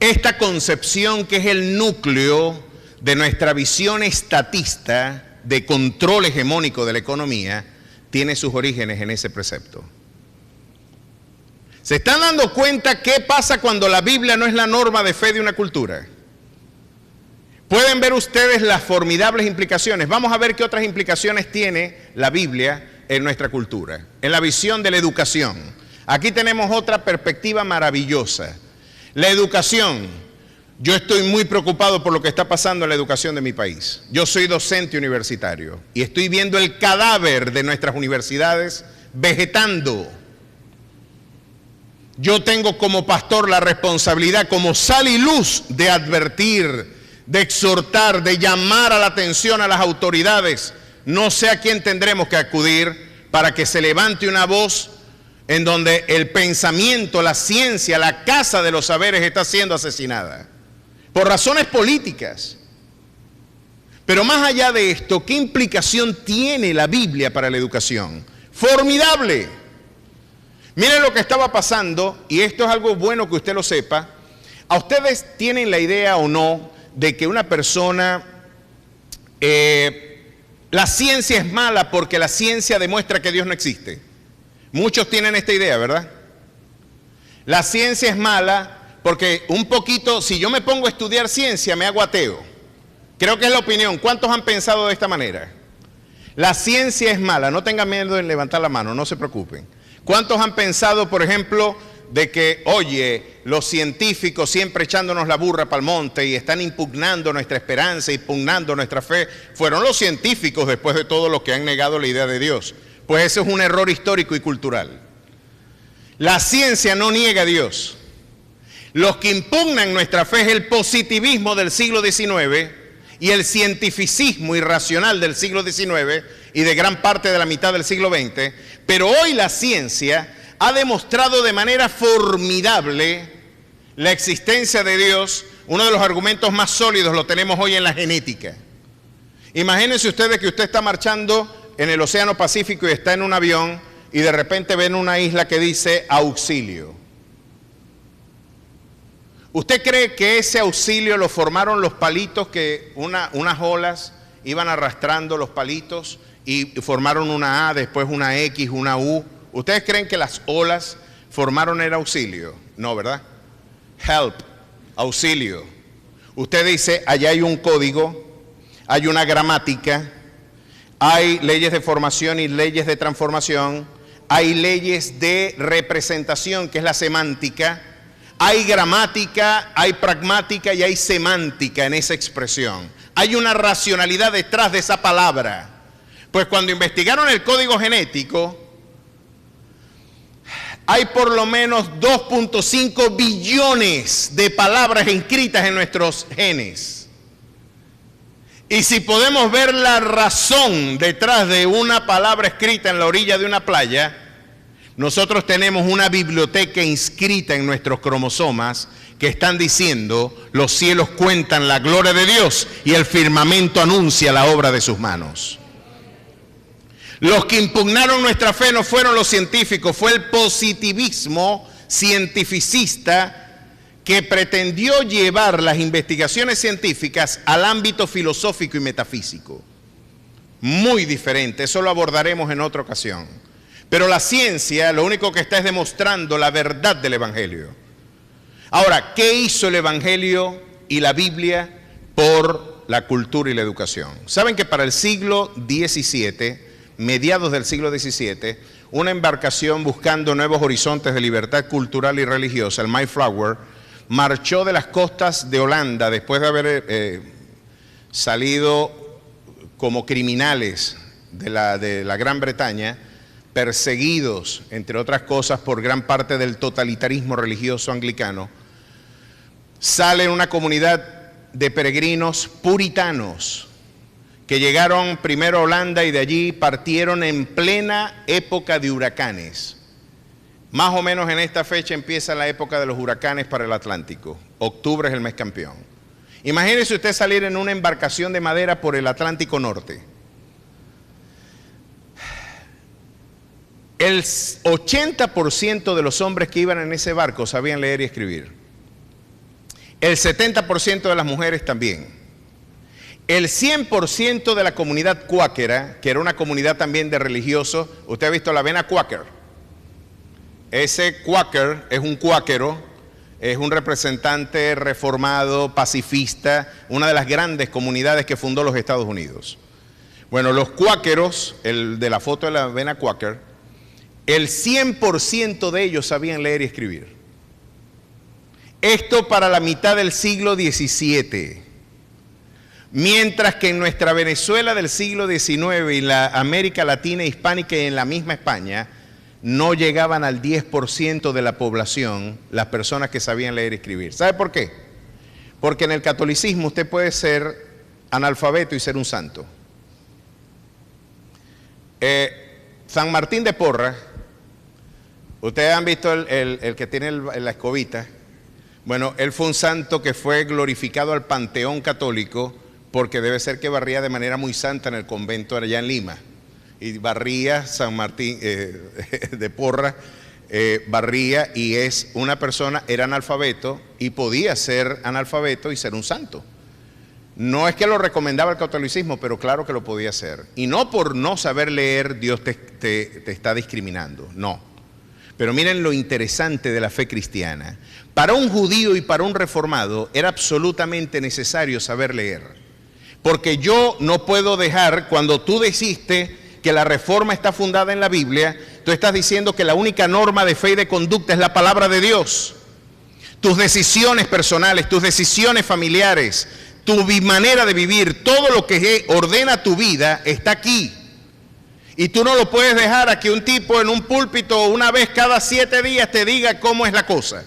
S1: Esta concepción, que es el núcleo de nuestra visión estatista de control hegemónico de la economía, tiene sus orígenes en ese precepto. ¿Se están dando cuenta qué pasa cuando la Biblia no es la norma de fe de una cultura? Pueden ver ustedes las formidables implicaciones. Vamos a ver qué otras implicaciones tiene la Biblia en nuestra cultura, en la visión de la educación. Aquí tenemos otra perspectiva maravillosa. La educación. Yo estoy muy preocupado por lo que está pasando en la educación de mi país. Yo soy docente universitario y estoy viendo el cadáver de nuestras universidades vegetando. Yo tengo como pastor la responsabilidad, como sal y luz, de advertir, de exhortar, de llamar a la atención a las autoridades. No sé a quién tendremos que acudir para que se levante una voz en donde el pensamiento, la ciencia, la casa de los saberes está siendo asesinada por razones políticas. Pero más allá de esto, ¿qué implicación tiene la Biblia para la educación? Formidable. Miren lo que estaba pasando, y esto es algo bueno que usted lo sepa. ¿A ustedes tienen la idea o no de que una persona, la ciencia es mala porque la ciencia demuestra que Dios no existe? Muchos tienen esta idea, ¿verdad? La ciencia es mala porque un poquito, si yo me pongo a estudiar ciencia, me hago ateo. Creo que es la opinión. ¿Cuántos han pensado de esta manera? La ciencia es mala. No tengan miedo en levantar la mano, no se preocupen. ¿Cuántos han pensado, por ejemplo, de que, oye, los científicos siempre echándonos la burra para el monte y están impugnando nuestra esperanza, impugnando nuestra fe? Fueron los científicos, después de todo, los que han negado la idea de Dios. Pues ese es un error histórico y cultural. La ciencia no niega a Dios. Los que impugnan nuestra fe es el positivismo del siglo XIX y el cientificismo irracional del siglo XIX y de gran parte de la mitad del siglo XX. Pero hoy la ciencia ha demostrado de manera formidable la existencia de Dios. Uno de los argumentos más sólidos lo tenemos hoy en la genética. Imagínense ustedes que usted está marchando en el Océano Pacífico y está en un avión y de repente ven una isla que dice auxilio. ¿Usted cree que ese auxilio lo formaron los palitos que unas olas iban arrastrando los palitos y formaron una A, después una X, una U? ¿Ustedes creen que las olas formaron el auxilio? No, ¿verdad? Help, auxilio. Usted dice, allá hay un código, hay una gramática, hay leyes de formación y leyes de transformación, hay leyes de representación, que es la semántica, hay gramática, hay pragmática y hay semántica en esa expresión. Hay una racionalidad detrás de esa palabra. Pues cuando investigaron el código genético, hay por lo menos 2.5 billones de palabras inscritas en nuestros genes. Y si podemos ver la razón detrás de una palabra escrita en la orilla de una playa, nosotros tenemos una biblioteca inscrita en nuestros cromosomas que están diciendo: los cielos cuentan la gloria de Dios y el firmamento anuncia la obra de sus manos. Los que impugnaron nuestra fe no fueron los científicos, fue el positivismo cientificista que pretendió llevar las investigaciones científicas al ámbito filosófico y metafísico. Muy diferente, eso lo abordaremos en otra ocasión. Pero la ciencia lo único que está es demostrando la verdad del Evangelio. Ahora, ¿qué hizo el Evangelio y la Biblia por la cultura y la educación? Saben que para el siglo XVII, mediados del siglo XVII, una embarcación buscando nuevos horizontes de libertad cultural y religiosa, el Mayflower, marchó de las costas de Holanda después de haber salido como criminales de la Gran Bretaña perseguidos, entre otras cosas, por gran parte del totalitarismo religioso anglicano, sale una comunidad de peregrinos puritanos que llegaron primero a Holanda y de allí partieron en plena época de huracanes. Más o menos en esta fecha empieza la época de los huracanes para el Atlántico. Octubre es el mes campeón. Imagínese usted salir en una embarcación de madera por el Atlántico Norte. El 80% de los hombres que iban en ese barco sabían leer y escribir. El 70% de las mujeres también. El 100% de la comunidad cuáquera, que era una comunidad también de religiosos, usted ha visto la avena Quaker. Ese Quaker es un cuáquero, es un representante reformado, pacifista, una de las grandes comunidades que fundó los Estados Unidos. Bueno, los cuáqueros, el de la foto de la avena Quaker, el 100% de ellos sabían leer y escribir. Esto para la mitad del siglo XVII. Mientras que en nuestra Venezuela del siglo XIX y la América Latina hispánica y en la misma España, no llegaban al 10% de la población las personas que sabían leer y escribir. ¿Sabe por qué? Porque en el catolicismo usted puede ser analfabeto y ser un santo. San Martín de Porras, ustedes han visto el que tiene la escobita. Bueno, él fue un santo que fue glorificado al panteón católico porque debe ser que barría de manera muy santa en el convento allá en Lima. Y barría San Martín de Porras, barría y es una persona, era analfabeto y podía ser analfabeto y ser un santo. No es que lo recomendaba el catolicismo, pero claro que lo podía hacer. Y no por no saber leer Dios te está discriminando, no. Pero miren lo interesante de la fe cristiana. Para un judío y para un reformado era absolutamente necesario saber leer. Porque yo no puedo dejar, cuando tú dijiste que la reforma está fundada en la Biblia, tú estás diciendo que la única norma de fe y de conducta es la palabra de Dios. Tus decisiones personales, tus decisiones familiares, tu manera de vivir, todo lo que ordena tu vida está aquí. Y tú no lo puedes dejar a que un tipo en un púlpito una vez cada 7 días te diga cómo es la cosa.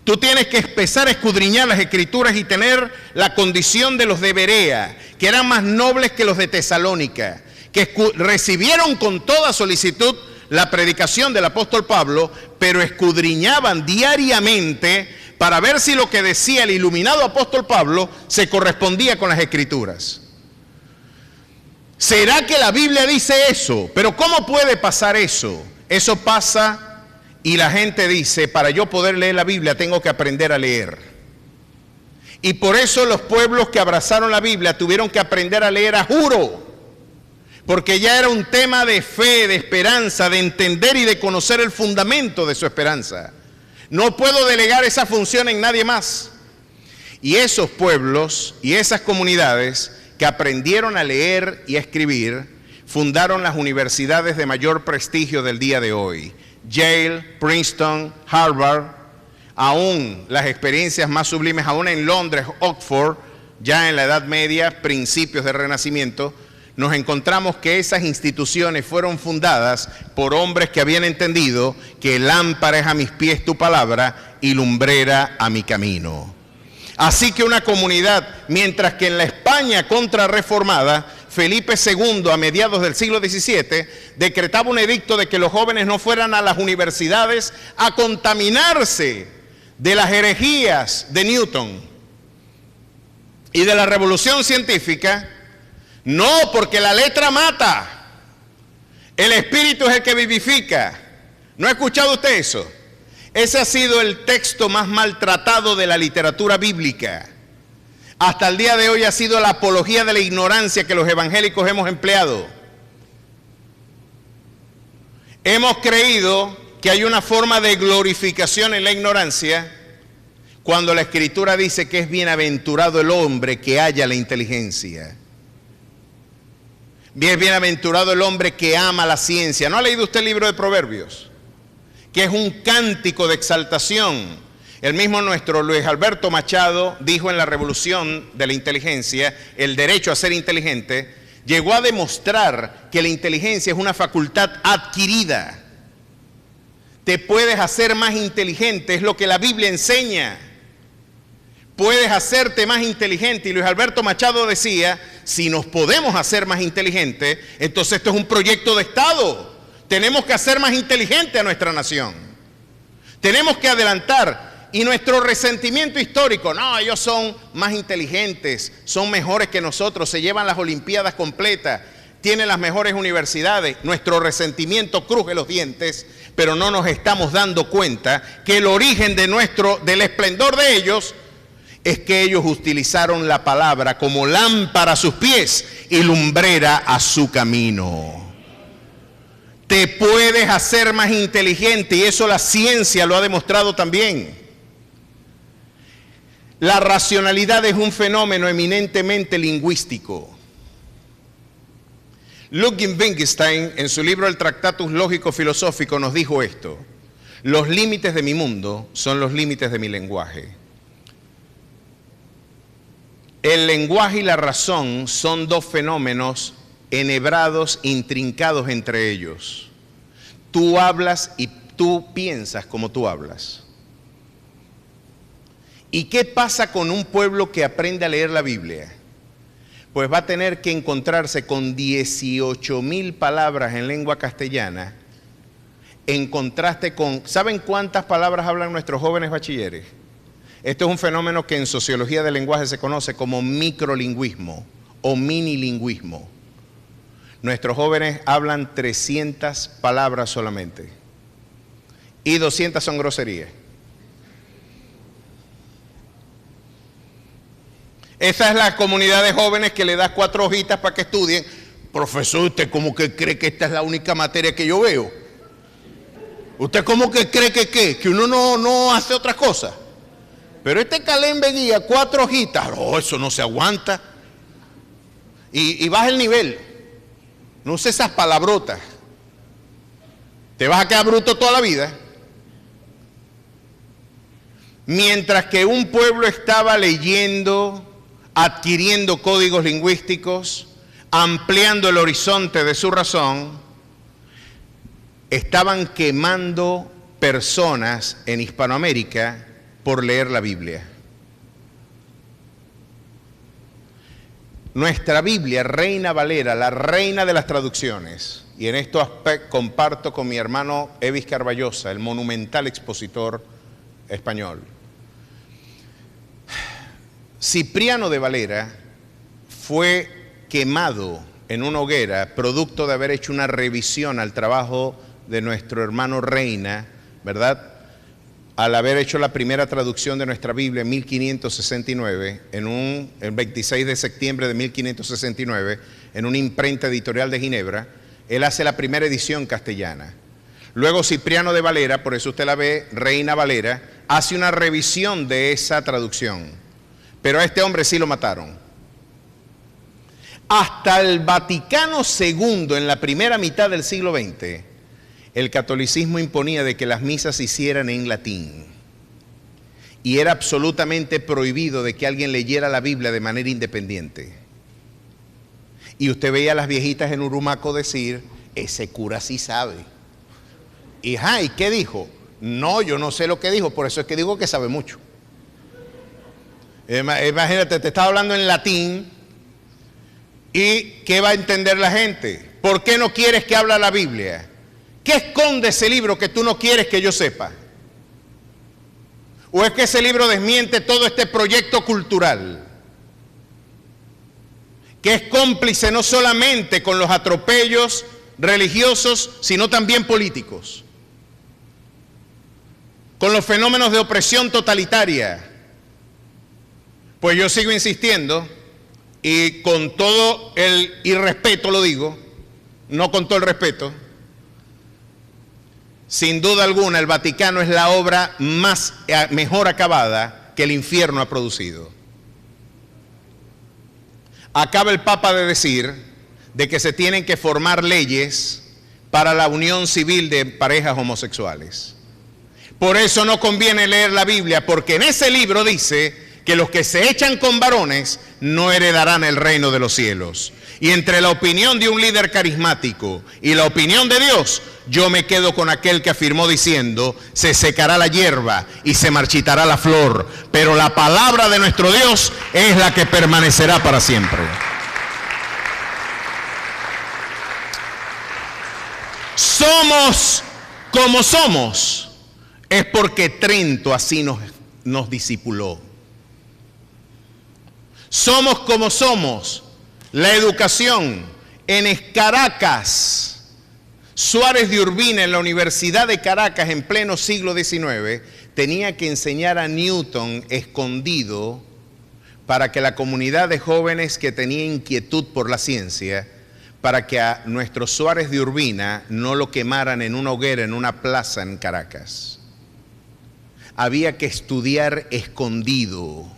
S1: Tú tienes que empezar a escudriñar las Escrituras y tener la condición de los de Berea, que eran más nobles que los de Tesalónica, que recibieron con toda solicitud la predicación del apóstol Pablo, pero escudriñaban diariamente para ver si lo que decía el iluminado apóstol Pablo se correspondía con las Escrituras. ¿Será que la Biblia dice eso? Pero ¿cómo puede pasar eso? Eso pasa y la gente dice, para yo poder leer la Biblia tengo que aprender a leer. Y por eso los pueblos que abrazaron la Biblia tuvieron que aprender a leer a juro. Porque ya era un tema de fe, de esperanza, de entender y de conocer el fundamento de su esperanza. No puedo delegar esa función en nadie más. Y esos pueblos y esas comunidades que aprendieron a leer y a escribir, fundaron las universidades de mayor prestigio del día de hoy. Yale, Princeton, Harvard, aún las experiencias más sublimes, aún en Londres, Oxford, ya en la Edad Media, principios del Renacimiento, nos encontramos que esas instituciones fueron fundadas por hombres que habían entendido que lámpara es a mis pies tu palabra y lumbrera a mi camino. Así que una comunidad, mientras que en la España contrarreformada, Felipe II a mediados del siglo XVII decretaba un edicto de que los jóvenes no fueran a las universidades a contaminarse de las herejías de Newton y de la revolución científica. No, porque la letra mata, el espíritu es el que vivifica. ¿No ha escuchado usted eso? Ese ha sido el texto más maltratado de la literatura bíblica. Hasta el día de hoy ha sido la apología de la ignorancia que los evangélicos hemos empleado. Hemos creído que hay una forma de glorificación en la ignorancia cuando la Escritura dice que es bienaventurado el hombre que halla la inteligencia. Es bienaventurado el hombre que ama la ciencia. ¿No ha leído usted el libro de Proverbios? Que es un cántico de exaltación. El mismo nuestro Luis Alberto Machado dijo en la revolución de la inteligencia, el derecho a ser inteligente, Llegó a demostrar que la inteligencia es una facultad adquirida. Te puedes hacer más inteligente, es lo que la Biblia enseña. Puedes hacerte más inteligente. Y Luis Alberto Machado decía, si nos podemos hacer más inteligentes, entonces esto es un proyecto de Estado. Tenemos que hacer más inteligente a nuestra nación. Tenemos que adelantar. Y nuestro resentimiento histórico, no, ellos son más inteligentes, son mejores que nosotros, se llevan las olimpiadas completas, tienen las mejores universidades. Nuestro resentimiento cruje los dientes, pero no nos estamos dando cuenta que el origen del esplendor de ellos es que ellos utilizaron la palabra como lámpara a sus pies y lumbrera a su camino. Te puedes hacer más inteligente y eso la ciencia lo ha demostrado también. La racionalidad es un fenómeno eminentemente lingüístico. Ludwig Wittgenstein, en su libro El Tractatus Lógico-Filosófico, nos dijo esto: los límites de mi mundo son los límites de mi lenguaje. El lenguaje y la razón son dos fenómenos enhebrados, intrincados entre ellos. Tú hablas y tú piensas como tú hablas. ¿Y qué pasa con un pueblo que aprende a leer la Biblia? Pues va a tener que encontrarse con 18,000 palabras en lengua castellana, en contraste con, ¿saben cuántas palabras hablan nuestros jóvenes bachilleres? Esto es un fenómeno que en sociología del lenguaje se conoce como microlingüismo o minilingüismo. Nuestros jóvenes hablan 300 palabras solamente y 200 son groserías. Esa es la comunidad de jóvenes que le das 4 hojitas para que estudien. Profesor, ¿usted cómo que cree que esta es la única materia que yo veo? ¿Usted cómo que cree que uno no hace otra cosa? Pero este Calembe guía 4 hojitas, no, eso no se aguanta. Y baja el nivel. No uses esas palabrotas. Te vas a quedar bruto toda la vida. Mientras que un pueblo estaba leyendo, adquiriendo códigos lingüísticos, ampliando el horizonte de su razón, estaban quemando personas en Hispanoamérica por leer la Biblia. Nuestra Biblia, Reina Valera, la reina de las traducciones, y en esto comparto con mi hermano Evis Carballosa, el monumental expositor español. Cipriano de Valera fue quemado en una hoguera producto de haber hecho una revisión al trabajo de nuestro hermano Reina, ¿verdad? Al haber hecho la primera traducción de nuestra Biblia en 1569, el 26 de septiembre de 1569, en una imprenta editorial de Ginebra, él hace la primera edición castellana. Luego Cipriano de Valera, por eso usted la ve, Reina Valera, hace una revisión de esa traducción. Pero a este hombre sí lo mataron. Hasta el Vaticano II, en la primera mitad del siglo XX, el catolicismo imponía de que las misas se hicieran en latín. Y era absolutamente prohibido de que alguien leyera la Biblia de manera independiente. Y usted veía a las viejitas en Urumaco decir, ese cura sí sabe. ¿Y qué dijo? No, yo no sé lo que dijo, por eso es que digo que sabe mucho. Imagínate, te estaba hablando en latín y ¿qué va a entender la gente? ¿Por qué no quieres que hable la Biblia? ¿Qué esconde ese libro que tú no quieres que yo sepa? ¿O es que ese libro desmiente todo este proyecto cultural? Que es cómplice no solamente con los atropellos religiosos, sino también políticos. Con los fenómenos de opresión totalitaria. Pues yo sigo insistiendo, y con todo el irrespeto lo digo, no con todo el respeto, sin duda alguna el Vaticano es la obra mejor acabada que el infierno ha producido. Acaba el Papa de decir de que se tienen que formar leyes para la unión civil de parejas homosexuales. Por eso no conviene leer la Biblia, porque en ese libro dice que los que se echan con varones no heredarán el reino de los cielos. Y entre la opinión de un líder carismático y la opinión de Dios, yo me quedo con aquel que afirmó diciendo: se secará la hierba y se marchitará la flor, pero la palabra de nuestro Dios es la que permanecerá para siempre. Somos como somos, es porque Trento así nos discipuló. Somos como somos. La educación en Caracas, Suárez de Urbina, en la Universidad de Caracas, en pleno siglo XIX, tenía que enseñar a Newton escondido para que la comunidad de jóvenes que tenía inquietud por la ciencia, para que a nuestro Suárez de Urbina no lo quemaran en una hoguera en una plaza en Caracas. Había que estudiar escondido,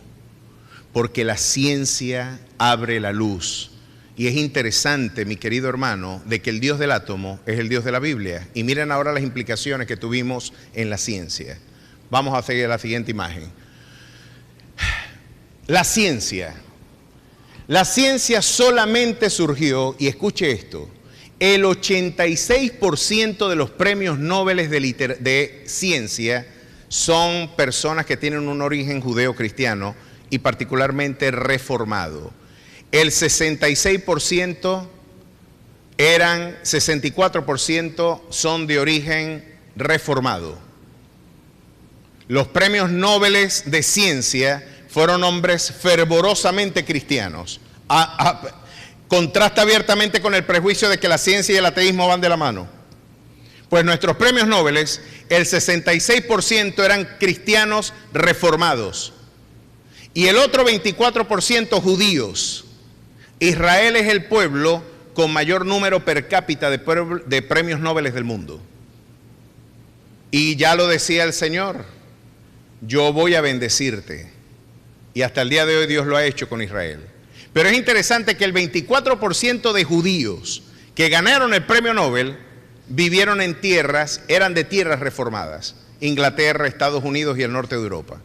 S1: porque la ciencia abre la luz. Y es interesante, mi querido hermano, de que el Dios del átomo es el Dios de la Biblia. Y miren ahora las implicaciones que tuvimos en la ciencia. Vamos a seguir la siguiente imagen. La ciencia. La ciencia solamente surgió, y escuche esto, el 86% de los premios Nobel de ciencia son personas que tienen un origen judeo-cristiano y particularmente reformado. El 64% son de origen reformado. Los premios Nobel de ciencia fueron hombres fervorosamente cristianos. Contrasta abiertamente con el prejuicio de que la ciencia y el ateísmo van de la mano. Pues nuestros premios Nobel, el 66% eran cristianos reformados y el otro 24% judíos. Israel es el pueblo con mayor número per cápita de premios Nobel del mundo. Y ya lo decía el Señor: yo voy a bendecirte. Y hasta el día de hoy Dios lo ha hecho con Israel. Pero es interesante que el 24% de judíos que ganaron el premio Nobel vivieron en tierras, eran de tierras reformadas: Inglaterra, Estados Unidos y el norte de Europa.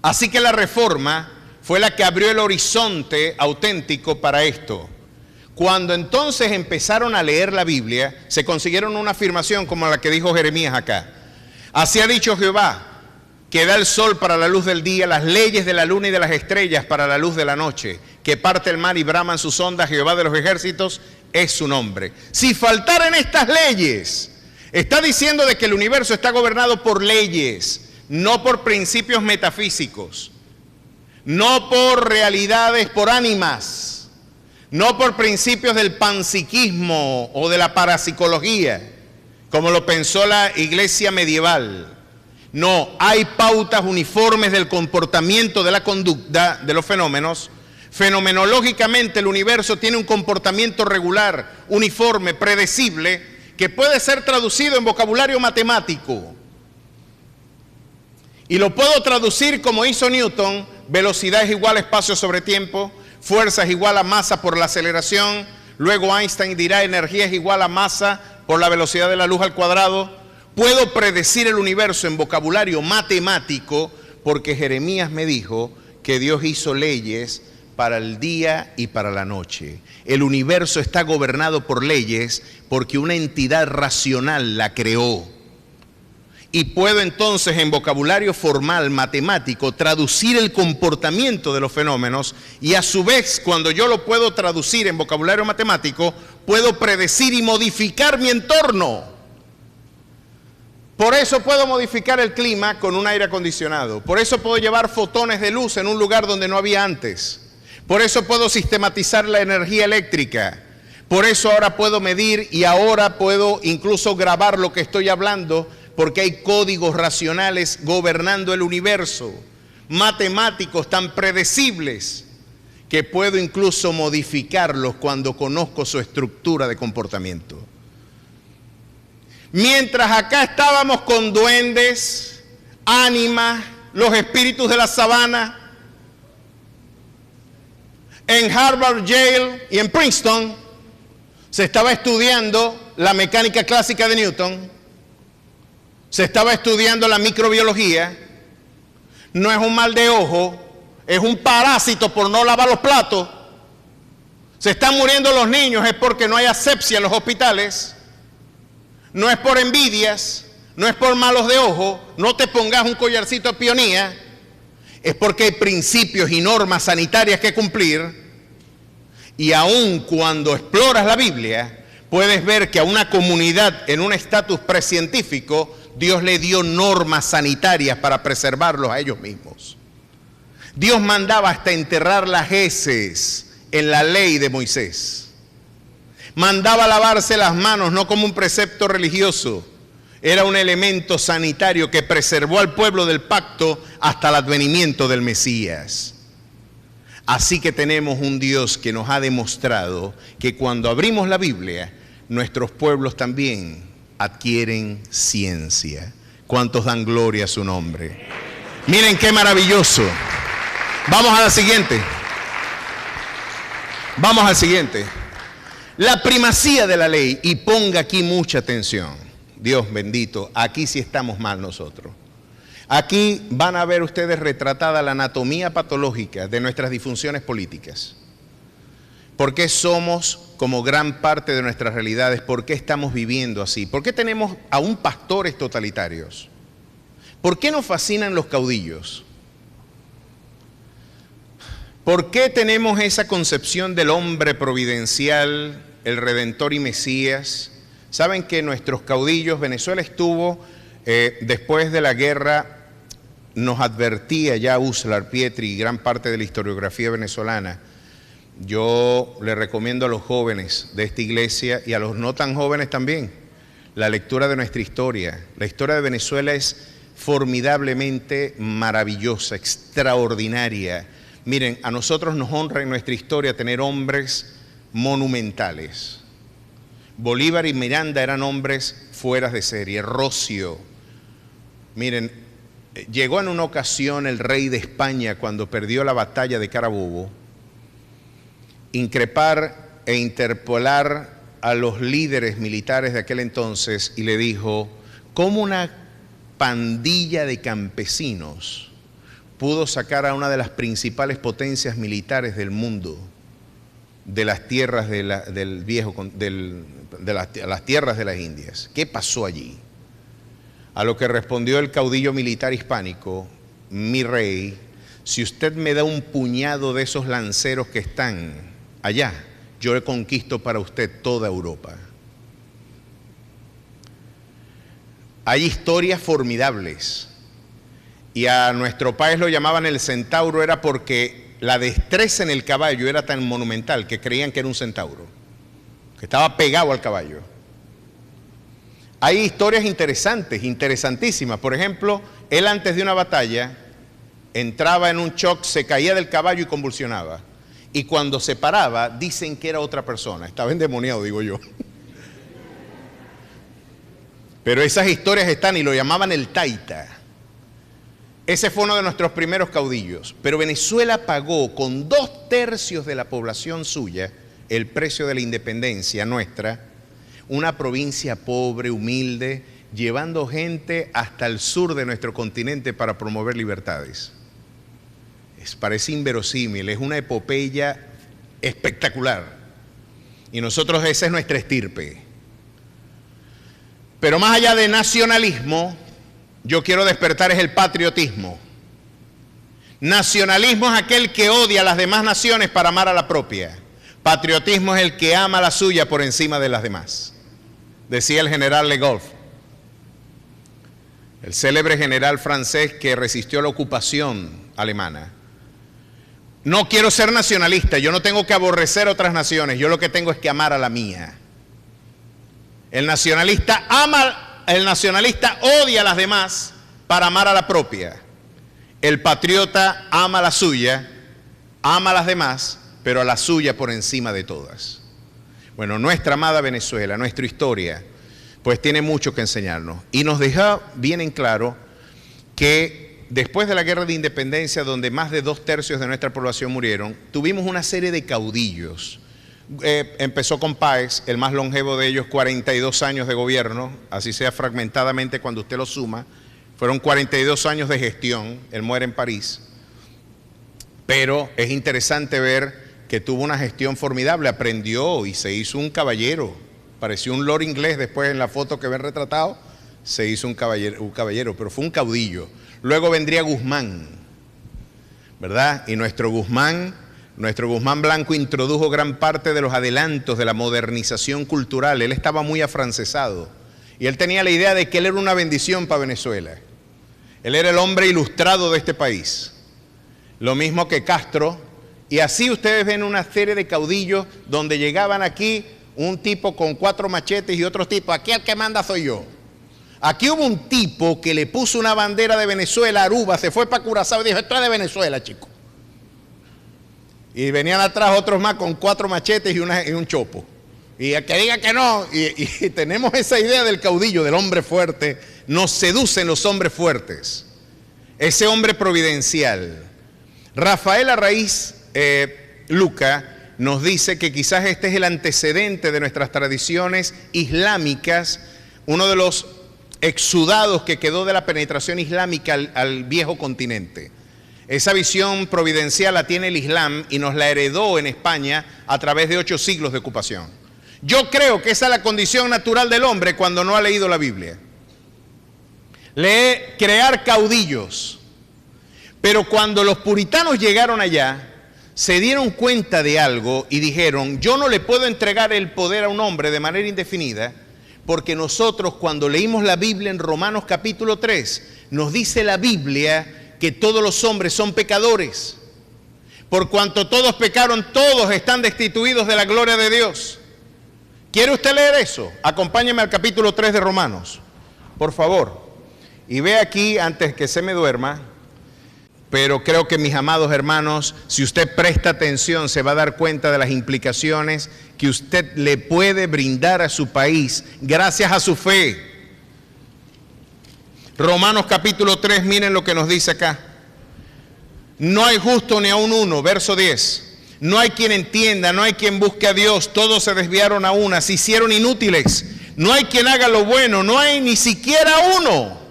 S1: Así que la reforma fue la que abrió el horizonte auténtico para esto. Cuando entonces empezaron a leer la Biblia, se consiguieron una afirmación como la que dijo Jeremías acá. Así ha dicho Jehová, que da el sol para la luz del día, las leyes de la luna y de las estrellas para la luz de la noche, que parte el mar y braman sus ondas, Jehová de los ejércitos es su nombre. Si faltaran estas leyes, está diciendo de que el universo está gobernado por leyes, no por principios metafísicos, no por realidades, por ánimas, no por principios del panpsiquismo o de la parapsicología, como lo pensó la iglesia medieval. No, hay pautas uniformes del comportamiento de la conducta de los fenómenos. Fenomenológicamente el universo tiene un comportamiento regular, uniforme, predecible, que puede ser traducido en vocabulario matemático. Y lo puedo traducir como hizo Newton: velocidad es igual a espacio sobre tiempo, fuerza es igual a masa por la aceleración. Luego Einstein dirá: energía es igual a masa por la velocidad de la luz al cuadrado. Puedo predecir el universo en vocabulario matemático porque Jeremías me dijo que Dios hizo leyes para el día y para la noche. El universo está gobernado por leyes porque una entidad racional la creó. Y puedo entonces en vocabulario formal matemático traducir el comportamiento de los fenómenos, y a su vez, cuando yo lo puedo traducir en vocabulario matemático, puedo predecir y modificar mi entorno. Por eso puedo modificar el clima con un aire acondicionado. Por eso puedo llevar fotones de luz en un lugar donde no había antes. Por eso puedo sistematizar la energía eléctrica. Por eso ahora puedo medir y ahora puedo incluso grabar lo que estoy hablando, porque hay códigos racionales gobernando el universo, matemáticos tan predecibles que puedo incluso modificarlos cuando conozco su estructura de comportamiento. Mientras acá estábamos con duendes, ánimas, los espíritus de la sabana, en Harvard, Yale y en Princeton se estaba estudiando la mecánica clásica de Newton, se estaba estudiando la microbiología,
S2: no es un mal de ojo, es un parásito por no lavar los platos. Se están muriendo los niños, es porque no hay asepsia en los hospitales. No es por envidias, no es por malos de ojo, no te pongas un collarcito de peonía, es porque hay principios y normas sanitarias que cumplir. Y aun cuando exploras la Biblia, puedes ver que a una comunidad en un estatus precientífico, Dios le dio normas sanitarias para preservarlos a ellos mismos. Dios mandaba hasta enterrar las heces en la ley de Moisés. Mandaba lavarse las manos, no como un precepto religioso. Era un elemento sanitario que preservó al pueblo del pacto hasta el advenimiento del Mesías. Así que tenemos un Dios que nos ha demostrado que cuando abrimos la Biblia, nuestros pueblos también adquieren ciencia. ¿Cuántos dan gloria a su nombre? Miren qué maravilloso. Vamos a la siguiente. Vamos al siguiente. La primacía de la ley, y ponga aquí mucha atención. Dios bendito, aquí sí estamos mal nosotros. Aquí van a ver ustedes retratada la anatomía patológica de nuestras disfunciones políticas. ¿Por qué somos como gran parte de nuestras realidades? ¿Por qué estamos viviendo así? ¿Por qué tenemos aún pastores totalitarios? ¿Por qué nos fascinan los caudillos? ¿Por qué tenemos esa concepción del hombre providencial, el Redentor y Mesías? Saben que nuestros caudillos, Venezuela estuvo, después de la guerra, nos advertía ya Uslar, Pietri y gran parte de la historiografía venezolana. Yo le recomiendo a los jóvenes de esta iglesia y a los no tan jóvenes también, la lectura de nuestra historia. La historia de Venezuela es formidablemente maravillosa, extraordinaria. Miren, a nosotros nos honra en nuestra historia tener hombres monumentales. Bolívar y Miranda eran hombres fuera de serie. Rosio, miren, llegó en una ocasión el rey de España cuando perdió la batalla de Carabobo, increpar e interpelar a los líderes militares de aquel entonces y le dijo, ¿cómo una pandilla de campesinos pudo sacar a una de las principales potencias militares del mundo de las tierras de las tierras de las Indias? ¿Qué pasó allí? A lo que respondió el caudillo militar hispánico, mi rey, si usted me da un puñado de esos lanceros que están allá, yo le conquisto para usted toda Europa. Hay historias formidables. Y a nuestro país lo llamaban el centauro, era porque la destreza en el caballo era tan monumental que creían que era un centauro, que estaba pegado al caballo. Hay historias interesantes, interesantísimas. Por ejemplo, él antes de una batalla entraba en un shock, se caía del caballo y convulsionaba. Y cuando se paraba, dicen que era otra persona. Estaba endemoniado, digo yo. Pero esas historias están y lo llamaban el taita. Ese fue uno de nuestros primeros caudillos. Pero Venezuela pagó con 2/3 de la población suya el precio de la independencia nuestra, una provincia pobre, humilde, llevando gente hasta el sur de nuestro continente para promover libertades. Parece inverosímil, es una epopeya espectacular. Y nosotros, esa es nuestra estirpe. Pero más allá de nacionalismo, yo quiero despertar es el patriotismo. Nacionalismo es aquel que odia a las demás naciones para amar a la propia. Patriotismo es el que ama la suya por encima de las demás. Decía el general Le Goff, el célebre general francés que resistió la ocupación alemana. No quiero ser nacionalista, yo no tengo que aborrecer otras naciones, yo lo que tengo es que amar a la mía. El nacionalista odia a las demás para amar a la propia. El patriota ama la suya, ama a las demás, pero a la suya por encima de todas. Bueno, nuestra amada Venezuela, nuestra historia, pues tiene mucho que enseñarnos. Y nos deja bien en claro que después de la guerra de independencia, donde más de 2/3 de nuestra población murieron, tuvimos una serie de caudillos. Empezó con Páez, el más longevo de ellos, 42 años de gobierno, así sea fragmentadamente cuando usted lo suma, Fueron 42 años de gestión, él muere en París, pero es interesante ver que tuvo una gestión formidable, aprendió y se hizo un caballero, pareció un lord inglés después en la foto que ven retratado, se hizo un caballero, pero fue un caudillo. Luego vendría Guzmán, ¿verdad? Y nuestro Guzmán Blanco introdujo gran parte de los adelantos de la modernización cultural. Él estaba muy afrancesado y él tenía la idea de que él era una bendición para Venezuela. Él era el hombre ilustrado de este país, lo mismo que Castro. Y así ustedes ven una serie de caudillos donde llegaban aquí un tipo con 4 machetes y otro tipo, aquí el que manda soy yo. Aquí hubo un tipo que le puso una bandera de Venezuela a Aruba, se fue para Curazao y dijo, esto es de Venezuela, chico. Y venían atrás otros más con 4 machetes y un chopo. Y a que diga que no, y tenemos esa idea del caudillo, del hombre fuerte, nos seducen los hombres fuertes, ese hombre providencial. Rafael Arraiz Luca nos dice que quizás este es el antecedente de nuestras tradiciones islámicas, uno de los exudados que quedó de la penetración islámica al viejo continente. Esa visión providencial la tiene el Islam y nos la heredó en España a través de 8 siglos de ocupación. Yo creo que esa es la condición natural del hombre cuando no ha leído la Biblia. Crear caudillos. Pero cuando los puritanos llegaron allá, se dieron cuenta de algo y dijeron, yo no le puedo entregar el poder a un hombre de manera indefinida, porque nosotros cuando leímos la Biblia en Romanos capítulo 3, nos dice la Biblia que todos los hombres son pecadores. Por cuanto todos pecaron, todos están destituidos de la gloria de Dios. ¿Quiere usted leer eso? Acompáñeme al capítulo 3 de Romanos, por favor. Y ve aquí, antes que se me duerma, pero creo que mis amados hermanos, si usted presta atención, se va a dar cuenta de las implicaciones que usted le puede brindar a su país gracias a su fe. Romanos capítulo 3, miren lo que nos dice acá. No hay justo ni aun uno, verso 10. No hay quien entienda, no hay quien busque a Dios, todos se desviaron a una, se hicieron inútiles. No hay quien haga lo bueno, no hay ni siquiera uno.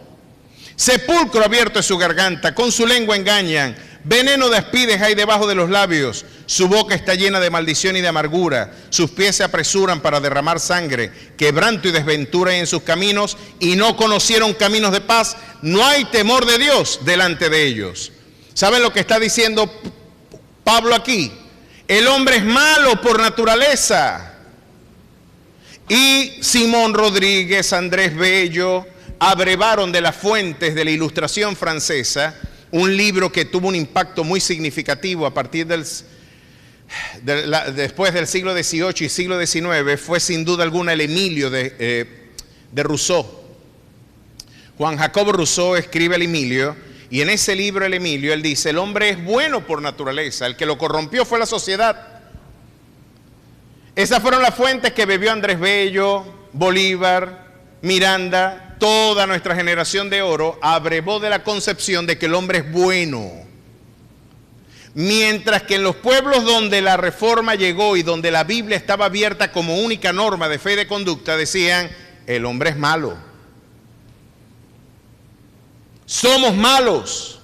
S2: Sepulcro abierto es su garganta, con su lengua engañan, veneno de aspides hay debajo de los labios, su boca está llena de maldición y de amargura, sus pies se apresuran para derramar sangre, quebranto y desventura hay en sus caminos, y no conocieron caminos de paz, no hay temor de Dios delante de ellos. ¿Saben lo que está diciendo Pablo aquí? El hombre es malo por naturaleza. Y Simón Rodríguez, Andrés Bello, abrevaron de las fuentes de la Ilustración francesa, un libro que tuvo un impacto muy significativo a partir después del siglo XVIII y siglo XIX, fue sin duda alguna el Emilio de Rousseau. Juan Jacobo Rousseau escribe el Emilio, y en ese libro el Emilio, él dice, el hombre es bueno por naturaleza, el que lo corrompió fue la sociedad. Esas fueron las fuentes que bebió Andrés Bello, Bolívar, Miranda. Toda nuestra generación de oro abrevó de la concepción de que el hombre es bueno. Mientras que en los pueblos donde la reforma llegó y donde la Biblia estaba abierta como única norma de fe y de conducta, decían, el hombre es malo. Somos malos.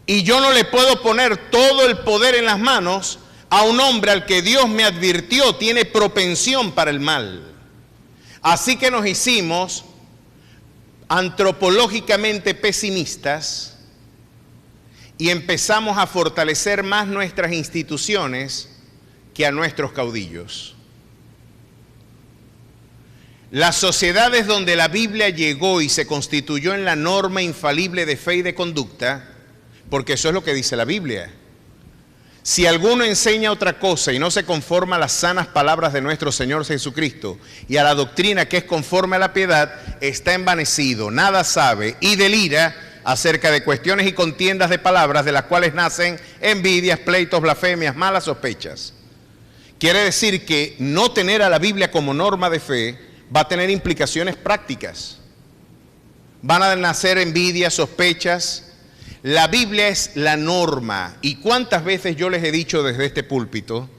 S2: Y yo no le puedo poner todo el poder en las manos a un hombre al que Dios me advirtió tiene propensión para el mal. Así que nos hicimos antropológicamente pesimistas y empezamos a fortalecer más nuestras instituciones que a nuestros caudillos. Las sociedades donde la Biblia llegó y se constituyó en la norma infalible de fe y de conducta, porque eso es lo que dice la Biblia. Si alguno enseña otra cosa y no se conforma a las sanas palabras de nuestro Señor Jesucristo y a la doctrina que es conforme a la piedad, está envanecido, nada sabe y delira acerca de cuestiones y contiendas de palabras de las cuales nacen envidias, pleitos, blasfemias, malas sospechas. Quiere decir que no tener a la Biblia como norma de fe va a tener implicaciones prácticas. Van a nacer envidias, sospechas. La Biblia es la norma. ¿Y cuántas veces yo les he dicho desde este púlpito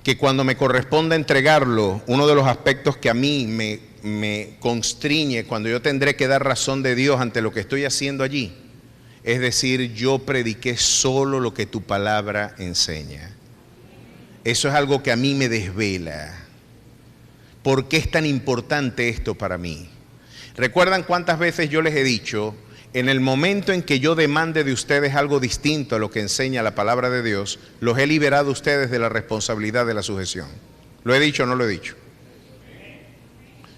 S2: que cuando me corresponde entregarlo, uno de los aspectos que a mí me
S1: me constriñe, cuando yo tendré que dar razón de Dios ante lo que estoy haciendo allí, es decir, yo prediqué solo lo que tu palabra enseña. Eso es algo que a mí me desvela. ¿Por qué es tan importante esto para mí? ¿Recuerdan cuántas veces yo les he dicho, en el momento en que yo demande de ustedes algo distinto a lo que enseña la palabra de Dios, los he liberado a ustedes de la responsabilidad de la sujeción? ¿Lo he dicho o no lo he dicho?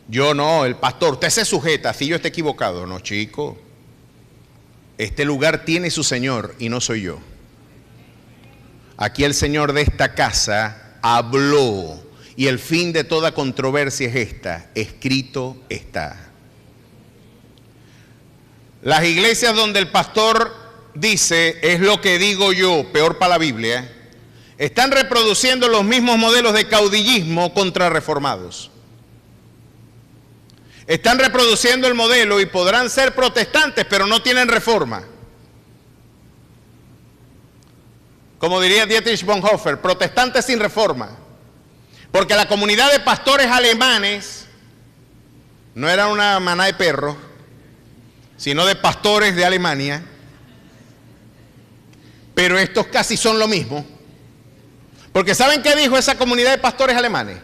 S1: Yo no, el pastor, usted se sujeta, si yo esté equivocado. No, chico. Este lugar tiene su Señor y no soy yo. Aquí el Señor de esta casa habló y el fin de toda controversia es esta: escrito está. Las iglesias donde el pastor dice es lo que digo yo, peor para la Biblia, están reproduciendo los mismos modelos de caudillismo contra reformados. Están reproduciendo el modelo y podrán ser protestantes, pero no tienen reforma. Como diría Dietrich Bonhoeffer, protestantes sin reforma. Porque la comunidad de pastores alemanes no era una maná de perros, sino de pastores de Alemania. Pero estos casi son lo mismo. Porque ¿saben qué dijo esa comunidad de pastores alemanes?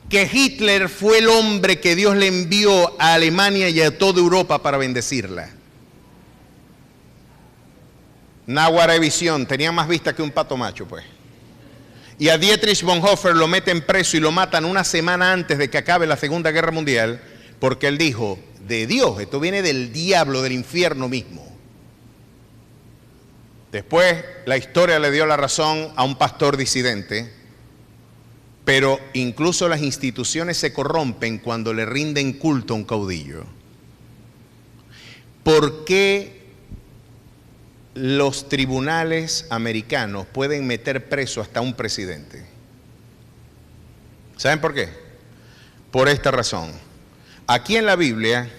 S1: Que Hitler fue el hombre que Dios le envió a Alemania y a toda Europa para bendecirla. Náguara visión, tenía más vista que un pato macho, pues. Y a Dietrich Bonhoeffer lo meten preso y lo matan una semana antes de que acabe la Segunda Guerra Mundial, porque él dijo, de Dios, esto viene del diablo, del infierno mismo. Después la historia le dio la razón a un pastor disidente, pero incluso las instituciones se corrompen cuando le rinden culto a un caudillo. ¿Por qué los tribunales americanos pueden meter preso hasta un presidente? ¿Saben por qué? Por esta razón. Aquí en la Biblia,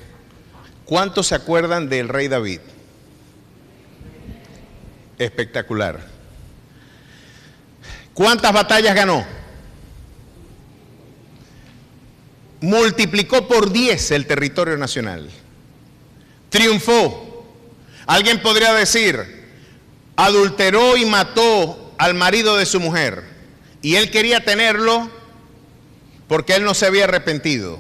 S1: ¿cuántos se acuerdan del rey David? Espectacular. ¿Cuántas batallas ganó? Multiplicó por 10 el territorio nacional. Triunfó. Alguien podría decir, adulteró y mató al marido de su mujer. Y él quería tenerlo porque él no se había arrepentido.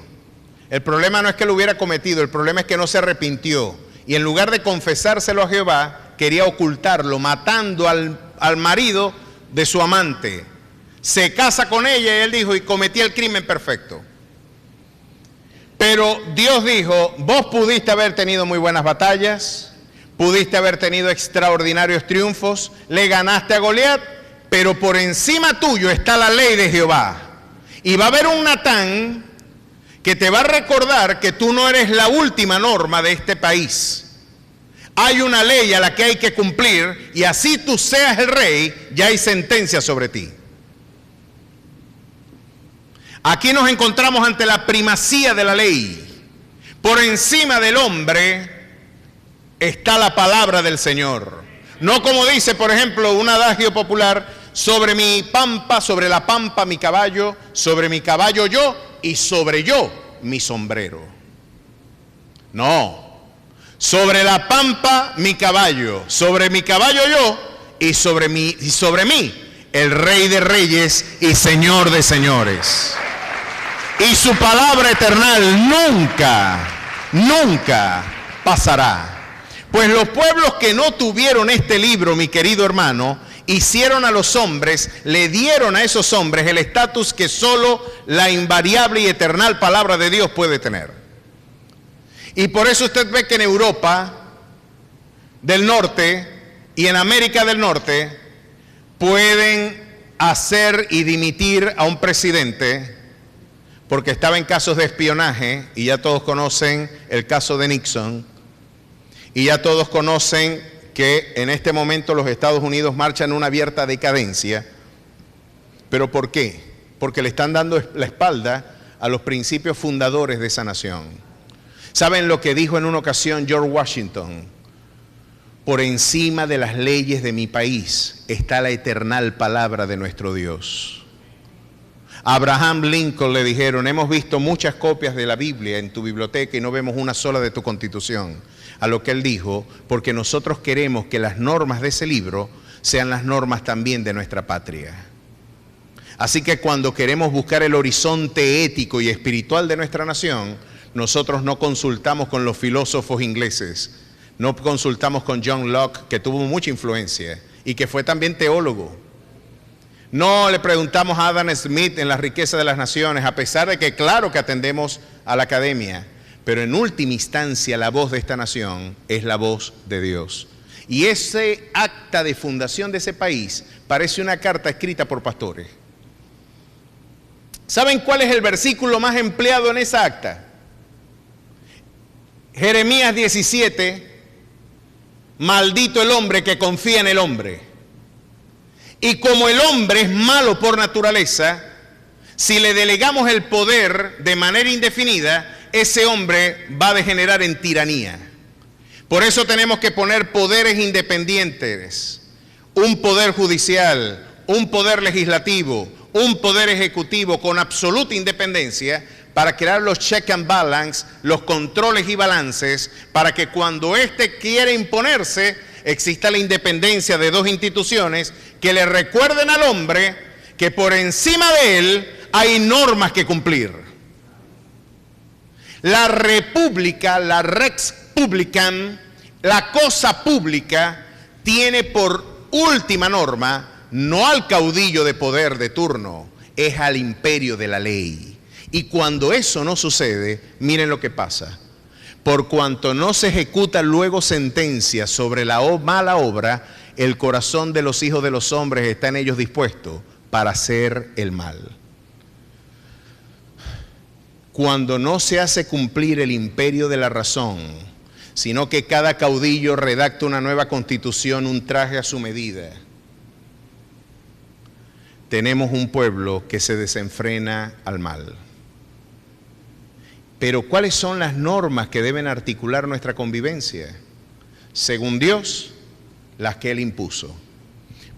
S1: El problema no es que lo hubiera cometido, el problema es que no se arrepintió. Y en lugar de confesárselo a Jehová, quería ocultarlo, matando al marido de su amante. Se casa con ella y él dijo, y cometí el crimen perfecto. Pero Dios dijo, vos pudiste haber tenido muy buenas batallas, pudiste haber tenido extraordinarios triunfos, le ganaste a Goliat, pero por encima tuyo está la ley de Jehová. Y va a haber un Natán que te va a recordar que tú no eres la última norma de este país. Hay una ley a la que hay que cumplir y así tú seas el rey, ya hay sentencia sobre ti. Aquí nos encontramos ante la primacía de la ley. Por encima del hombre está la palabra del Señor. No como dice, por ejemplo, un adagio popular, sobre mi pampa, sobre la pampa mi caballo, sobre mi caballo yo y sobre yo mi sombrero. No, sobre la pampa mi caballo, sobre mi caballo yo y sobre mí el Rey de Reyes y Señor de Señores. Y su palabra eterna nunca, nunca pasará. Pues los pueblos que no tuvieron este libro, mi querido hermano, hicieron a los hombres, le dieron a esos hombres el estatus que solo la invariable y eternal palabra de Dios puede tener. Y por eso usted ve que en Europa del Norte y en América del Norte pueden hacer y dimitir a un presidente porque estaba en casos de espionaje, y ya todos conocen el caso de Nixon, y ya todos conocen que en este momento los Estados Unidos marchan en una abierta decadencia. ¿Pero por qué? Porque le están dando la espalda a los principios fundadores de esa nación. ¿Saben lo que dijo en una ocasión George Washington? Por encima de las leyes de mi país está la eternal palabra de nuestro Dios.
S2: A Abraham Lincoln le dijeron: hemos visto muchas copias de la Biblia en tu biblioteca y no vemos una sola de tu Constitución. A lo que él dijo: porque nosotros queremos que las normas de ese libro sean las normas también de nuestra patria. Así que cuando queremos buscar el horizonte ético y espiritual de nuestra nación, nosotros no consultamos con los filósofos ingleses, no consultamos con John Locke, que tuvo mucha influencia y que fue también teólogo. No le preguntamos a Adam Smith en La riqueza de las naciones, a pesar de que claro que atendemos a la academia, pero en última instancia la voz de esta nación es la voz de Dios. Y ese acta de fundación de ese país parece una carta escrita por pastores. ¿Saben cuál es el versículo más empleado en esa acta? Jeremías 17, maldito el hombre que confía en el hombre. Y como el hombre es malo por naturaleza, si le delegamos el poder de manera indefinida, ese hombre va a degenerar en tiranía. Por eso tenemos que poner poderes independientes, un poder judicial, un poder legislativo, un poder ejecutivo con absoluta independencia, para crear los check and balance, los controles y balances, para que cuando éste quiere imponerse, exista la independencia de dos instituciones que le recuerden al hombre que por encima de él hay normas que cumplir. La república, la rex publicam, la cosa pública, tiene por última norma no al caudillo de poder de turno, es al imperio de la ley. Y cuando eso no sucede, miren lo que pasa. Por cuanto no se ejecuta luego sentencia sobre la mala obra, el corazón de los hijos de los hombres está en ellos dispuesto para hacer el mal. Cuando no se hace cumplir el imperio de la razón, sino que cada caudillo redacta una nueva constitución, un traje a su medida, tenemos un pueblo que se desenfrena al mal. Pero ¿cuáles son las normas que deben articular nuestra convivencia? Según Dios, las que Él impuso.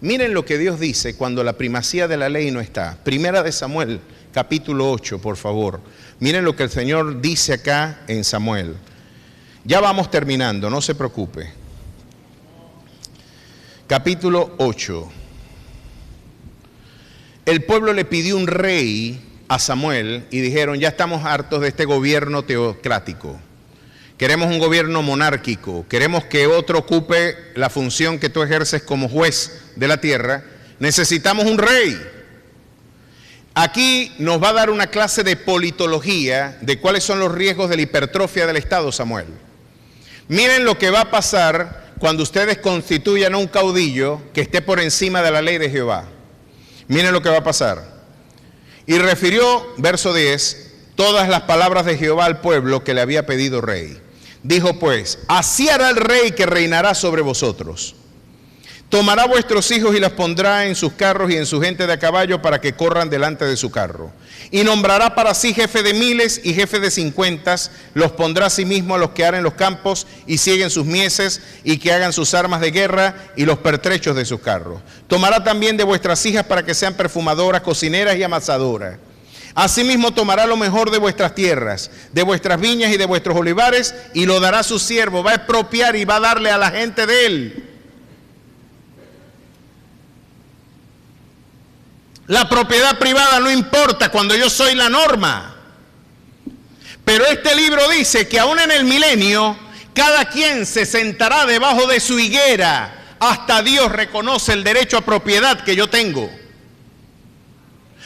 S2: Miren lo que Dios dice cuando la primacía de la ley no está. Primera de Samuel, capítulo 8, por favor. Miren lo que el Señor dice acá en Samuel. Ya vamos terminando, no se preocupe. Capítulo 8. El pueblo le pidió un rey a Samuel y dijeron: ya estamos hartos de este gobierno teocrático. Queremos un gobierno monárquico. Queremos que otro ocupe la función que tú ejerces como juez de la tierra. Necesitamos un rey. Aquí nos va a dar una clase de politología de cuáles son los riesgos de la hipertrofia del Estado, Samuel. Miren lo que va a pasar cuando ustedes constituyan a un caudillo que esté por encima de la ley de Jehová. Miren lo que va a pasar. Y refirió, verso 10, todas las palabras de Jehová al pueblo que le había pedido rey. Dijo pues: así hará el rey que reinará sobre vosotros. Tomará vuestros hijos y los pondrá en sus carros y en su gente de a caballo para que corran delante de su carro. Y nombrará para sí jefe de miles y jefe de 50, los pondrá a sí mismo a los que aren los campos y sieguen sus mieses y que hagan sus armas de guerra y los pertrechos de sus carros. Tomará también de vuestras hijas para que sean perfumadoras, cocineras y amasadoras. Asimismo tomará lo mejor de vuestras tierras, de vuestras viñas y de vuestros olivares y lo dará a su siervo. Va a expropiar y va a darle a la gente de él. La propiedad privada no importa cuando yo soy la norma. Pero este libro dice que aún en el milenio, cada quien se sentará debajo de su higuera. Hasta Dios reconoce el derecho a propiedad que yo tengo.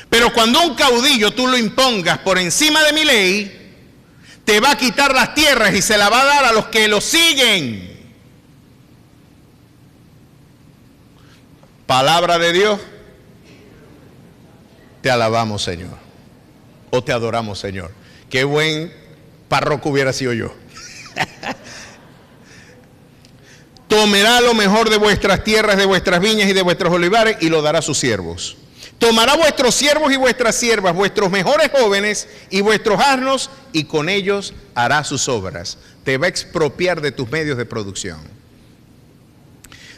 S2: Pero cuando un caudillo tú lo impongas por encima de mi ley, te va a quitar las tierras y se la va a dar a los que lo siguen. Palabra de Dios. Te alabamos, Señor, o te adoramos, Señor. Qué buen párroco hubiera sido yo. Tomará lo mejor de vuestras tierras, de vuestras viñas y de vuestros olivares y lo dará a sus siervos. Tomará vuestros siervos y vuestras siervas, vuestros mejores jóvenes y vuestros asnos, y con ellos hará sus obras. Te va a expropiar de tus medios de producción.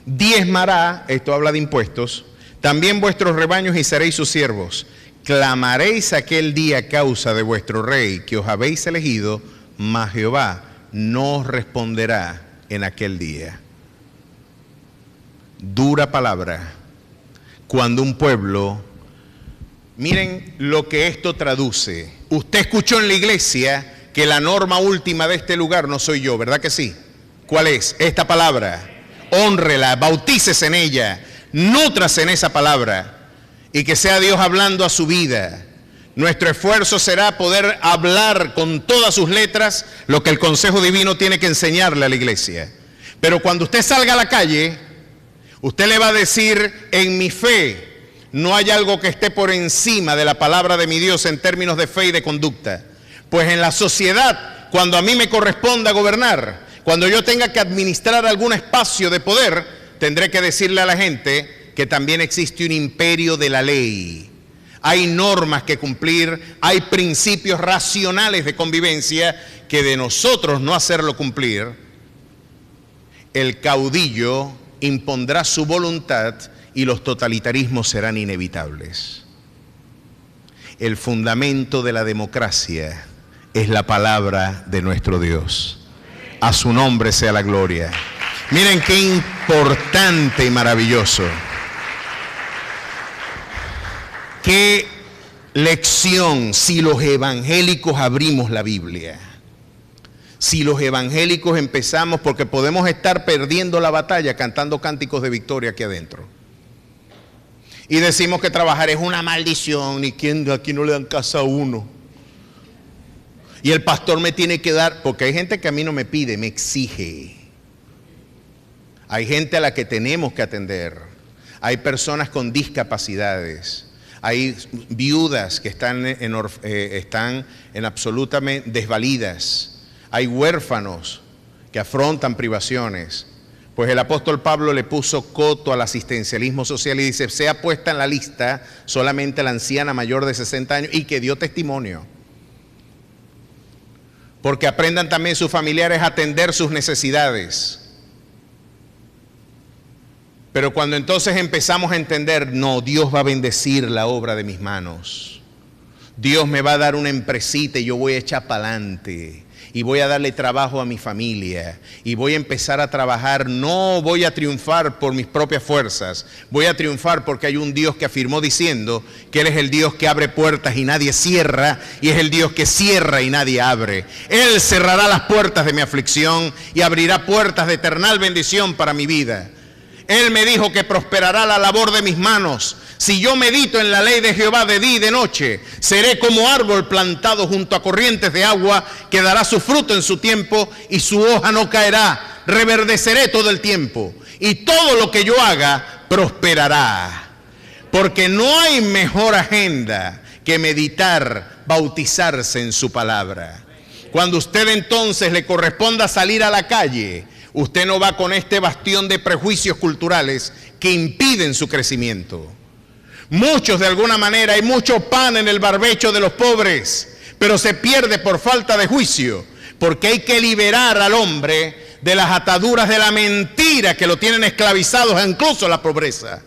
S2: Diezmará, esto habla de impuestos, también vuestros rebaños y seréis sus siervos.
S1: clamaréis aquel día a causa de vuestro rey que os habéis elegido, mas Jehová no os responderá en aquel día. Dura palabra. Cuando un pueblo, miren lo que esto traduce. Usted escuchó en la iglesia que la norma última de este lugar no soy yo, ¿verdad que sí? ¿Cuál es? Esta palabra. Hónrela, bautícese en ella, nútrase en esa palabra y que sea Dios hablando a su vida. Nuestro esfuerzo será poder hablar con todas sus letras lo que el consejo divino tiene que enseñarle a la iglesia. Pero cuando usted salga a la calle, usted le va a decir: en mi fe no hay algo que esté por encima de la palabra de mi Dios en términos de fe y de conducta. Pues en la sociedad, cuando a mí me corresponda gobernar, cuando yo tenga que administrar algún espacio de poder, tendré que decirle a la gente que también existe un imperio de la ley. Hay normas que cumplir, hay principios racionales de convivencia que de nosotros no hacerlo cumplir, el caudillo impondrá su voluntad y los totalitarismos serán inevitables. El fundamento de la democracia es la palabra de nuestro Dios. A su nombre sea la gloria. Miren qué importante y maravilloso. Qué lección si los evangélicos abrimos la Biblia. Si los evangélicos empezamos, porque podemos estar perdiendo la batalla cantando cánticos de victoria aquí adentro. Y decimos que trabajar es una maldición y que aquí no le dan casa a uno. Y el pastor me tiene que dar, porque hay gente que a mí no me pide, me exige. Hay gente a la que tenemos que atender. Hay personas con discapacidades. Hay viudas que están en absolutamente desvalidas. Hay huérfanos que afrontan privaciones. Pues el apóstol Pablo le puso coto al asistencialismo social y dice: sea puesta en la lista solamente la anciana mayor de 60 años y que dio testimonio. Porque aprendan también sus familiares a atender sus necesidades. Pero cuando entonces empezamos a entender, no, Dios va a bendecir la obra de mis manos. Dios me va a dar una empresita y yo voy a echar para adelante. Y voy a darle trabajo a mi familia. Y voy a empezar a trabajar. No voy a triunfar por mis propias fuerzas. Voy a triunfar porque hay un Dios que afirmó diciendo que Él es el Dios que abre puertas y nadie cierra. Y es el Dios que cierra y nadie abre. Él cerrará las puertas de mi aflicción y abrirá puertas de eternal bendición para mi vida. Él me dijo que prosperará la labor de mis manos. Si yo medito en la ley de Jehová de día y de noche, seré como árbol plantado junto a corrientes de agua, que dará su fruto en su tiempo y su hoja no caerá. Reverdeceré todo el tiempo y todo lo que yo haga prosperará. Porque no hay mejor agenda que meditar, bautizarse en su palabra. Cuando usted entonces le corresponda salir a la calle, usted no va con este bastión de prejuicios culturales que impiden su crecimiento. Muchos, de alguna manera, hay mucho pan en el barbecho de los pobres, pero se pierde por falta de juicio, porque hay que liberar al hombre de las ataduras de la mentira que lo tienen esclavizados incluso a la pobreza.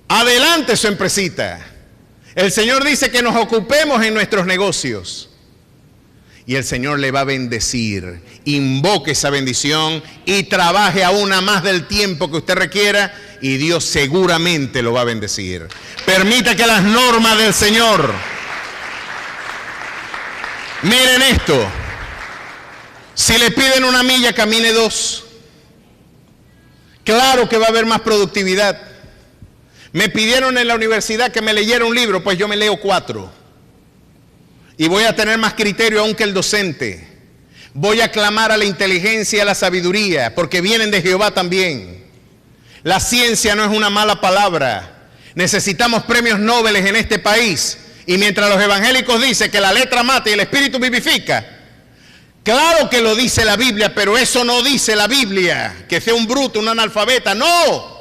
S1: Adelante su empresita. El Señor dice que nos ocupemos en nuestros negocios. Y el Señor le va a bendecir. Invoque esa bendición y trabaje aún más del tiempo que usted requiera y Dios seguramente lo va a bendecir. Permita que las normas del Señor. Miren esto. Si le piden 1 milla, camine 2. Claro que va a haber más productividad. Me pidieron en la universidad que me leyera un libro, pues yo me leo 4. Y voy a tener más criterio aún que el docente. Voy a clamar a la inteligencia y a la sabiduría, porque vienen de Jehová también. La ciencia no es una mala palabra. Necesitamos premios Nobel en este país. Y mientras los evangélicos dicen que la letra mata y el espíritu vivifica, claro que lo dice la Biblia, pero eso no dice la Biblia, que sea un bruto, un analfabeta, no.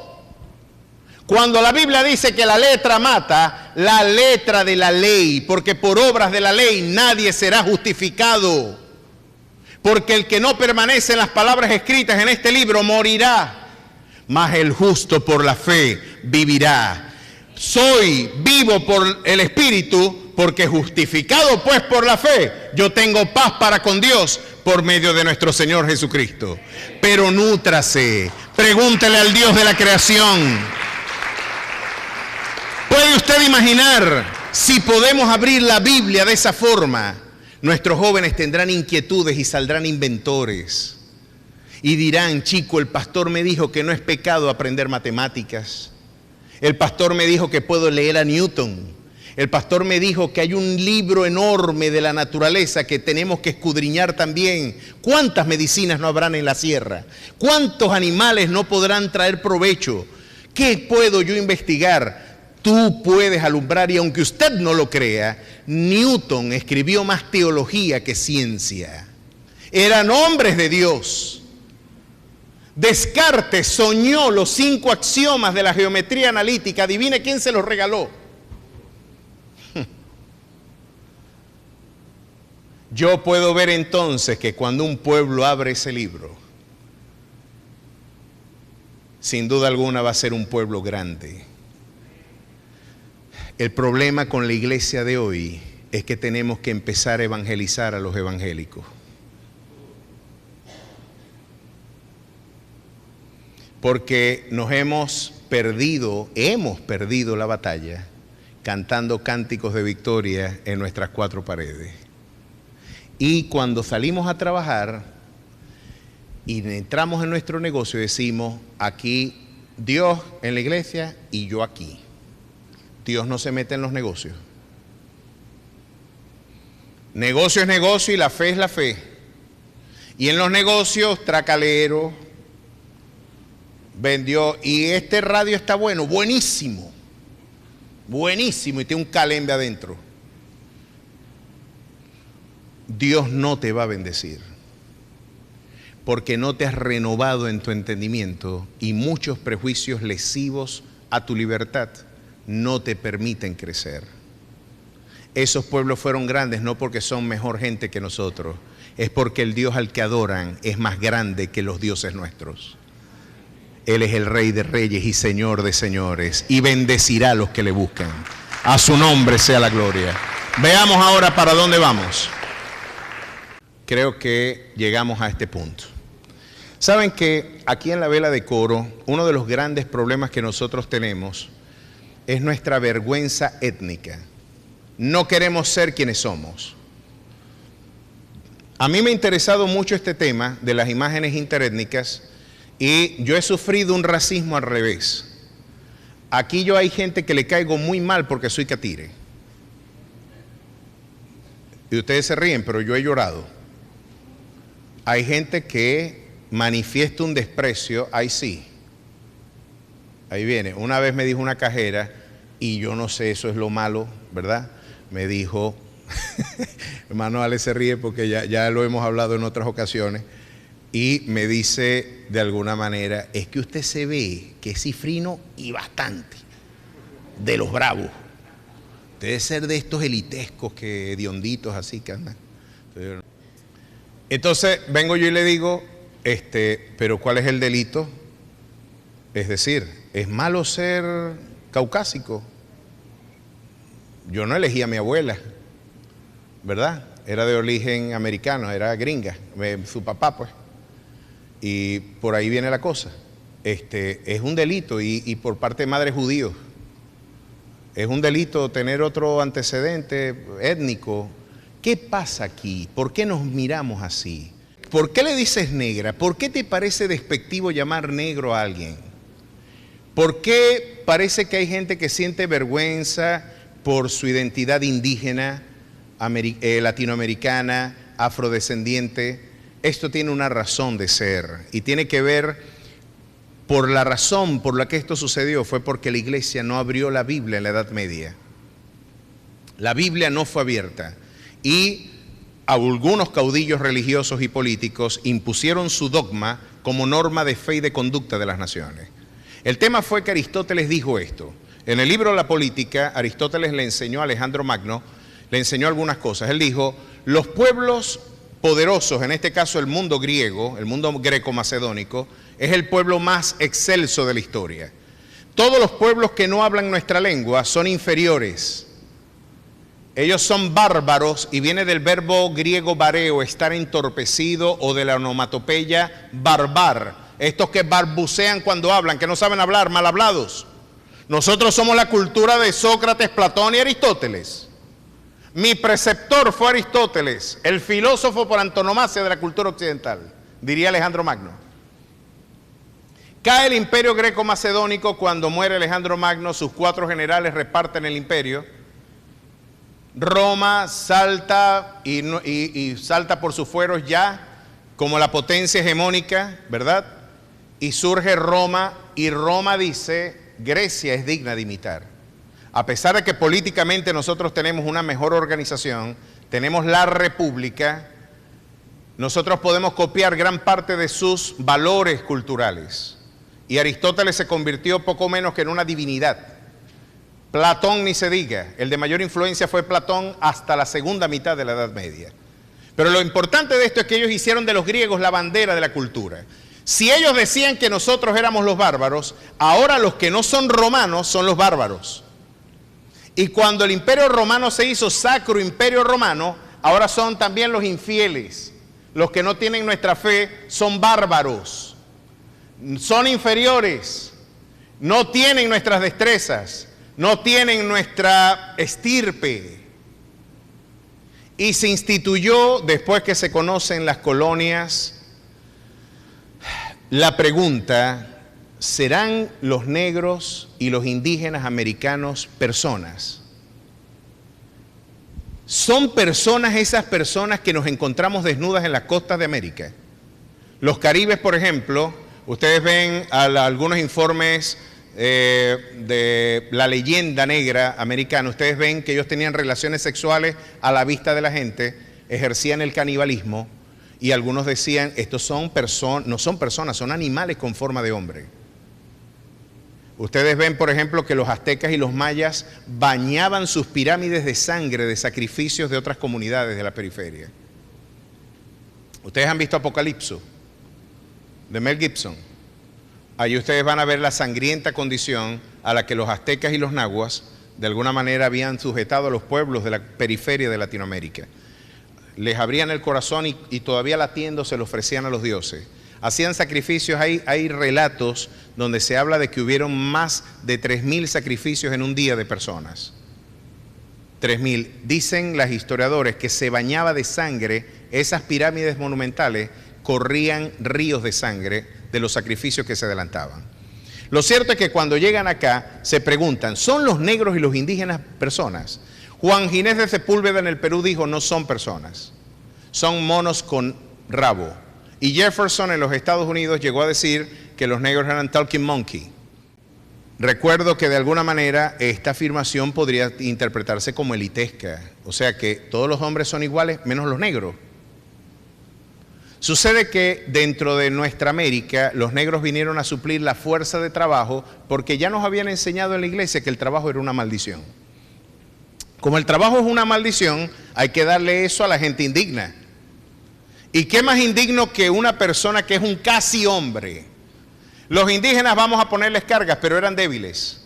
S1: Cuando la Biblia dice que la letra mata, la letra de la ley, porque por obras de la ley nadie será justificado. Porque el que no permanece en las palabras escritas en este libro morirá, mas el justo por la fe vivirá.
S2: soy vivo por el Espíritu, porque justificado pues por la fe, yo tengo paz para con Dios por medio de nuestro Señor Jesucristo. Pero nútrase, pregúntele al Dios de la creación. ¿Puede usted imaginar si podemos abrir la Biblia de esa forma? Nuestros jóvenes tendrán inquietudes y saldrán inventores. Y dirán, chico, el pastor me dijo que no es pecado aprender matemáticas. El pastor me dijo que puedo leer a Newton. El pastor me dijo que hay un libro enorme de la naturaleza que tenemos que escudriñar también. ¿Cuántas medicinas no habrán en la sierra? ¿Cuántos animales no podrán traer provecho? ¿Qué puedo yo investigar? Tú puedes alumbrar, y aunque usted no lo crea, Newton escribió más teología que ciencia. Eran hombres de Dios. Descartes soñó los 5 axiomas de la geometría analítica. Adivine quién se los regaló. Yo puedo ver entonces que cuando un pueblo abre ese libro, sin duda alguna va a ser un pueblo grande. El problema con la iglesia de hoy es que tenemos que empezar a evangelizar a los evangélicos. Porque nos hemos perdido la batalla cantando cánticos de victoria en nuestras 4 paredes. Y cuando salimos a trabajar y entramos en nuestro negocio, decimos, aquí Dios en la iglesia y yo aquí. Dios no se mete en los negocios. Negocio es negocio y la fe es la fe. Y en los negocios, tracalero, vendió, y este radio está bueno, buenísimo, buenísimo, y tiene un calembe adentro. Dios no te va a bendecir, porque no te has renovado en tu entendimiento, y muchos prejuicios lesivos a tu libertad no te permiten crecer. Esos pueblos fueron grandes no porque son mejor gente que nosotros, es porque el Dios al que adoran es más grande que los dioses nuestros. Él es el Rey de Reyes y Señor de Señores, y bendecirá a los que le buscan. A su nombre sea la gloria. Veamos ahora para dónde vamos. Creo que llegamos a este punto. Saben que aquí en la vela de coro, uno de los grandes problemas que nosotros tenemos es nuestra vergüenza étnica. No queremos ser quienes somos. A mí me ha interesado mucho este tema de las imágenes interétnicas, y yo he sufrido un racismo al revés. Aquí hay gente que le caigo muy mal porque soy catire. Y ustedes se ríen, pero yo he llorado. Hay gente que manifiesta un desprecio, ahí sí. Ahí viene. Una vez me dijo una cajera, y yo no sé, eso es lo malo, ¿verdad? Me dijo, hermano Ale se ríe porque ya lo hemos hablado en otras ocasiones, y me dice de alguna manera, es que usted se ve que es cifrino y bastante, de los bravos. Debe ser de estos elitescos que hedionditos así que andan. Entonces vengo yo y le digo, pero ¿cuál es el delito? Es decir, ¿es malo ser caucásico? Yo no elegí a mi abuela, ¿verdad? Era de origen americano, era gringa, su papá pues. Y por ahí viene la cosa. Es un delito, y por parte de madres judíos. Es un delito tener otro antecedente étnico. ¿Qué pasa aquí? ¿Por qué nos miramos así? ¿Por qué le dices negra? ¿Por qué te parece despectivo llamar negro a alguien? ¿Por qué parece que hay gente que siente vergüenza por su identidad indígena, latinoamericana, afrodescendiente? Esto tiene una razón de ser, y tiene que ver por la razón por la que esto sucedió. Fue porque la iglesia no abrió la Biblia en la Edad Media. La Biblia no fue abierta, y algunos caudillos religiosos y políticos impusieron su dogma como norma de fe y de conducta de las naciones. El tema fue que Aristóteles dijo esto. En el libro La Política, Aristóteles le enseñó a Alejandro Magno, le enseñó algunas cosas. Él dijo, los pueblos poderosos, en este caso el mundo griego, el mundo greco-macedónico, es el pueblo más excelso de la historia. Todos los pueblos que no hablan nuestra lengua son inferiores. Ellos son bárbaros y viene del verbo griego bareo, estar entorpecido, o de la onomatopeya barbar. Estos que barbucean cuando hablan, que no saben hablar, mal hablados. Nosotros somos la cultura de Sócrates, Platón y Aristóteles. Mi preceptor fue Aristóteles, el filósofo por antonomasia de la cultura occidental, diría Alejandro Magno. Cae el imperio greco-macedónico. Cuando muere Alejandro Magno, sus 4 generales reparten el imperio. Roma salta y salta por sus fueros ya como la potencia hegemónica, ¿verdad? Y surge Roma, y Roma dice: Grecia es digna de imitar. A pesar de que políticamente nosotros tenemos una mejor organización, tenemos la república, nosotros podemos copiar gran parte de sus valores culturales. Y Aristóteles se convirtió poco menos que en una divinidad. Platón ni se diga, el de mayor influencia fue Platón hasta la segunda mitad de la Edad Media. Pero lo importante de esto es que ellos hicieron de los griegos la bandera de la cultura. Si ellos decían que nosotros éramos los bárbaros, ahora los que no son romanos son los bárbaros. Y cuando el imperio romano se hizo sacro imperio romano, ahora son también los infieles. Los que no tienen nuestra fe son bárbaros. Son inferiores, no tienen nuestras destrezas, no tienen nuestra estirpe. Y se instituyó, después que se conocen las colonias, la pregunta: ¿serán los negros y los indígenas americanos personas? ¿Son personas esas personas que nos encontramos desnudas en las costas de América? Los caribes, por ejemplo. Ustedes ven algunos informes de la leyenda negra americana. Ustedes ven que ellos tenían relaciones sexuales a la vista de la gente, ejercían el canibalismo, y algunos decían: estos no son personas, son animales con forma de hombre. Ustedes ven, por ejemplo, que los aztecas y los mayas bañaban sus pirámides de sangre de sacrificios de otras comunidades de la periferia. Ustedes han visto Apocalipso, de Mel Gibson. Ahí ustedes van a ver la sangrienta condición a la que los aztecas y los nahuas de alguna manera habían sujetado a los pueblos de la periferia de Latinoamérica. Les abrían el corazón y todavía latiendo se lo ofrecían a los dioses. Hacían sacrificios. Hay relatos donde se habla de que hubieron más de 3.000 sacrificios en un día de personas. 3.000. Dicen los historiadores que se bañaba de sangre. Esas pirámides monumentales corrían ríos de sangre de los sacrificios que se adelantaban. Lo cierto es que cuando llegan acá se preguntan: ¿son los negros y los indígenas personas? Juan Ginés de Sepúlveda en el Perú dijo: no son personas, son monos con rabo. Y Jefferson en los Estados Unidos llegó a decir que los negros eran talking monkey. Recuerdo que de alguna manera esta afirmación podría interpretarse como elitesca, o sea que todos los hombres son iguales menos los negros. Sucede que dentro de nuestra América los negros vinieron a suplir la fuerza de trabajo porque ya nos habían enseñado en la iglesia que el trabajo era una maldición. Como el trabajo es una maldición, hay que darle eso a la gente indigna. ¿Y qué más indigno que una persona que es un casi hombre? Los indígenas, vamos a ponerles cargas, pero eran débiles